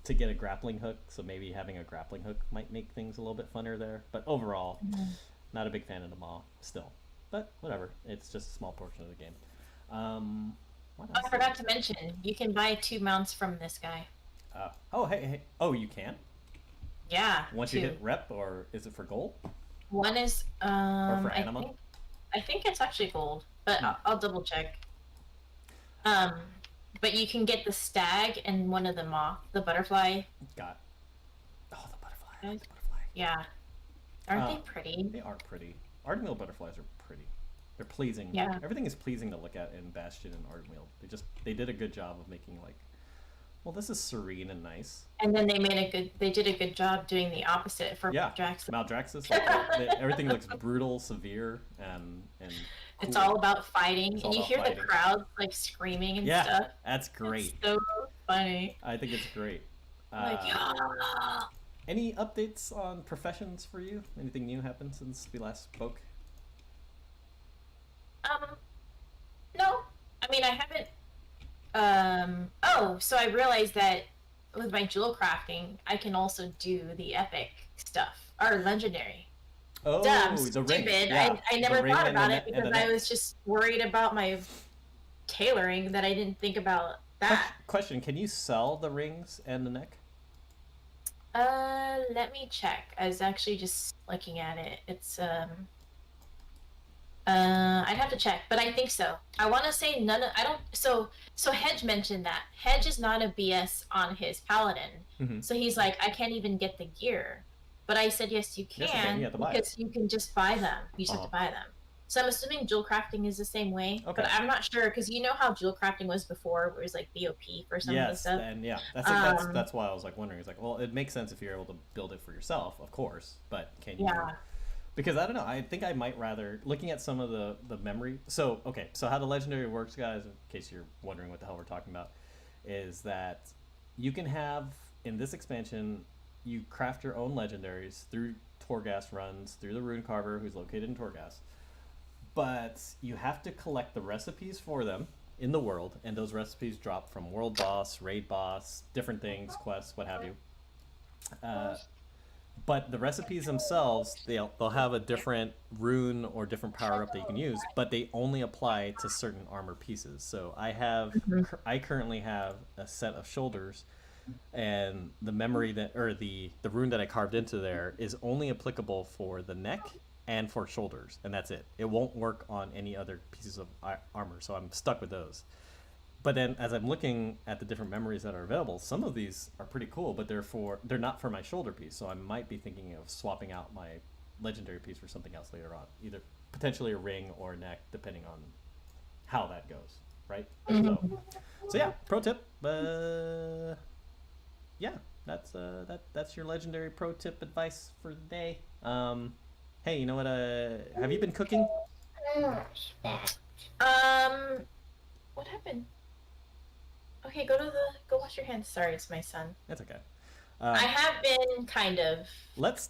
to get a grappling hook, so maybe having a grappling hook might make things a little bit funner there. But overall, not a big fan of the Maw still. But whatever, it's just a small portion of the game. I forgot to mention, you can buy 2 mounts from this guy. Hey. Oh, you can? Yeah. Once you hit rep, or is it for gold? One is or for anima? I think it's actually gold, but I'll double check. But you can get the stag and one of the moth, the butterfly. Got. Oh, the butterfly. The butterfly. Yeah. Aren't they pretty? They are pretty. Ardenweald butterflies are pretty. They're pleasing. Yeah. Everything is pleasing to look at in Bastion and Ardenweald. They did a good job of making well, this is serene and nice. And then they did a good job doing the opposite for Maldraxxus. Maldraxxus, everything looks brutal, severe, and cool. It's all about fighting, and you hear the crowd like screaming and stuff. That's great. It's so funny. I think it's great. Any updates on professions for you? Anything new happened since we last spoke? No. I mean, I haven't. So I realized that with my jewel crafting, I can also do the epic stuff or legendary. Oh, Dumb, the stupid. ring. Yeah. I never thought about it because I was just worried about my tailoring that I didn't think about that. Question: can you sell the rings and the neck? Let me check. I was actually just looking at it. It's I'd have to check, but I think so. I want to say so Hedge mentioned that. Hedge is not a BS on his paladin. Mm-hmm. So he's like, I can't even get the gear. But I said, yes, you can, because you can just buy them. You just have to buy them. So I'm assuming jewel crafting is the same way. Okay. But I'm not sure, because you know how jewel crafting was before, where it was like BOP for some of the stuff? Yes, and that's why I was like wondering. It's like, well, it makes sense if you're able to build it for yourself, of course, but can you... Yeah. Because I don't know, I think I might rather, looking at some of the memory, so how the legendary works, guys, in case you're wondering what the hell we're talking about, is that you can have, in this expansion, you craft your own legendaries through Torghast runs, through the Rune Carver, who's located in Torghast, but you have to collect the recipes for them in the world, and those recipes drop from world boss, raid boss, different things, quests, what have you. But the recipes themselves, they'll have a different rune or different power-up that you can use, but they only apply to certain armor pieces. So I currently have a set of shoulders, and the memory the rune that I carved into there is only applicable for the neck and for shoulders, and that's it. It won't work on any other pieces of armor, so I'm stuck with those. But then, as I'm looking at the different memories that are available, some of these are pretty cool, but they're not for my shoulder piece. So I might be thinking of swapping out my legendary piece for something else later on, either potentially a ring or a neck, depending on how that goes. right? Mhm. So yeah, pro tip. Yeah, that's your legendary pro tip advice for the day. Hey, you know what? Have you been cooking? What happened? Okay, go wash your hands. Sorry, it's my son. That's okay. I have been kind of. Let's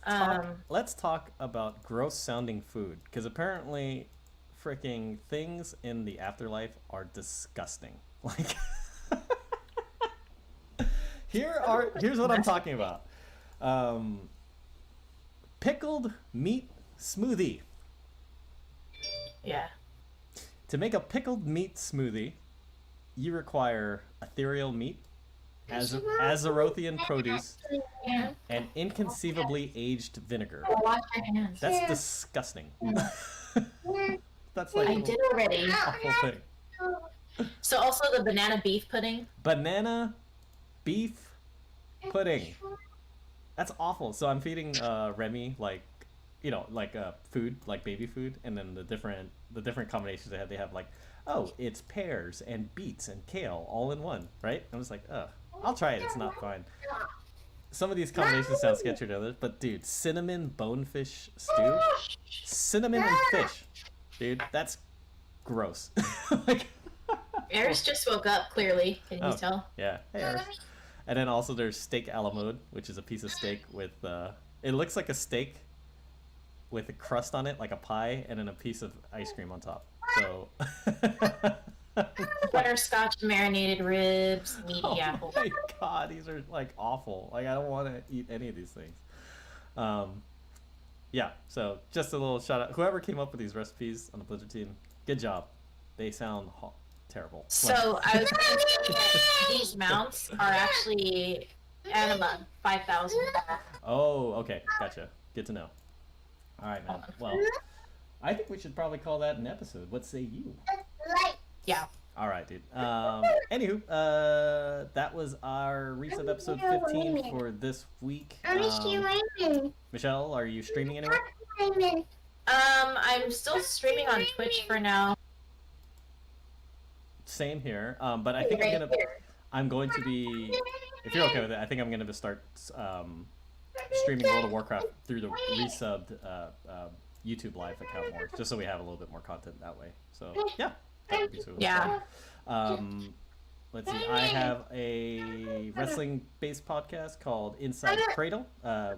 talk about gross sounding food, because apparently, freaking things in the afterlife are disgusting. Like, here's what I'm talking about. Pickled meat smoothie. Yeah. To make a pickled meat smoothie, you require ethereal meat, Azerothian produce, and inconceivably aged vinegar. Wash your hands. That's disgusting. That's like I did already. awful thing. So also the banana beef pudding. Banana beef pudding. That's awful. So I'm feeding Remy like, food, like baby food, and then the different combinations they have like, oh, it's pears and beets and kale all in one, right? I'm just like, ugh, I'll try it. It's not fine. Some of these combinations sound sketchier to others, but dude, cinnamon bonefish stew, cinnamon and fish, dude, that's gross. Like, Eris just woke up. Clearly, can you tell? yeah. Hey, Eris. And then also there's steak a la mode, which is a piece of steak with it looks like a steak with a crust on it, like a pie, and then a piece of ice cream on top. So Butterscotch marinated ribs, meaty apple. Oh my god, these are like awful. Like, I don't want to eat any of these things. Yeah, so just a little shout out. Whoever came up with these recipes on the Blizzard team, good job. They sound terrible. So I was going to say that these mounts are actually Anima 5000. Oh, okay, gotcha. Good to know. All right, man. Well, I think we should probably call that an episode. What say you? Yeah. All right, dude. Anywho, that was our Resub episode 15 for this week. Michelle, are you streaming anywhere? I'm still streaming on Twitch for now. Same here. But I think I'm going to be, if you're okay with it, I think I'm going to start streaming World of Warcraft through the Resubbed YouTube live account more, just so we have a little bit more content that way. So yeah. That would be so Yeah. Let's see. I have a wrestling-based podcast called Inside Cradle.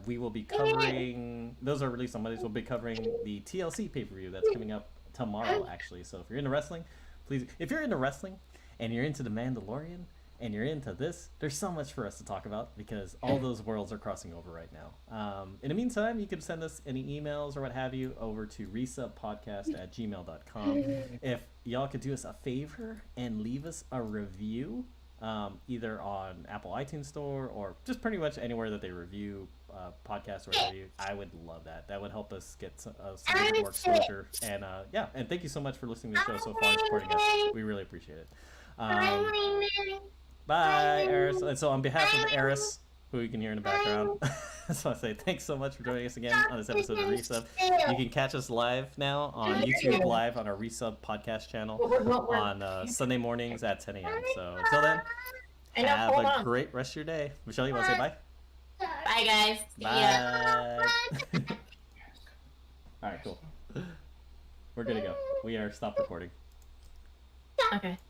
We will be covering. Those are released on Mondays. We'll be covering the TLC pay-per-view that's coming up tomorrow, actually. So if you're into wrestling, please. If you're into wrestling and you're into The Mandalorian and you're into this, there's so much for us to talk about because all those worlds are crossing over right now. In the meantime, you can send us any emails or what have you over to resubbedpodcast@gmail.com. If y'all could do us a favor and leave us a review, either on Apple iTunes Store or just pretty much anywhere that they review podcasts or whatever, I would love that. That would help us get some more exposure. And yeah, and thank you so much for listening to the show so far and supporting us. We really appreciate it. Bye, Eris. And so on behalf of Eris, who you can hear in the background, I just want to say thanks so much for joining us again on this episode of Resub. You can catch us live now on YouTube Live on our Resub podcast channel on Sunday mornings at 10 a.m. So until then, have a great rest of your day. Michelle, you want to say bye? Bye, guys. See ya. Bye. All right, cool. We're good to go. We are stopped recording. Okay.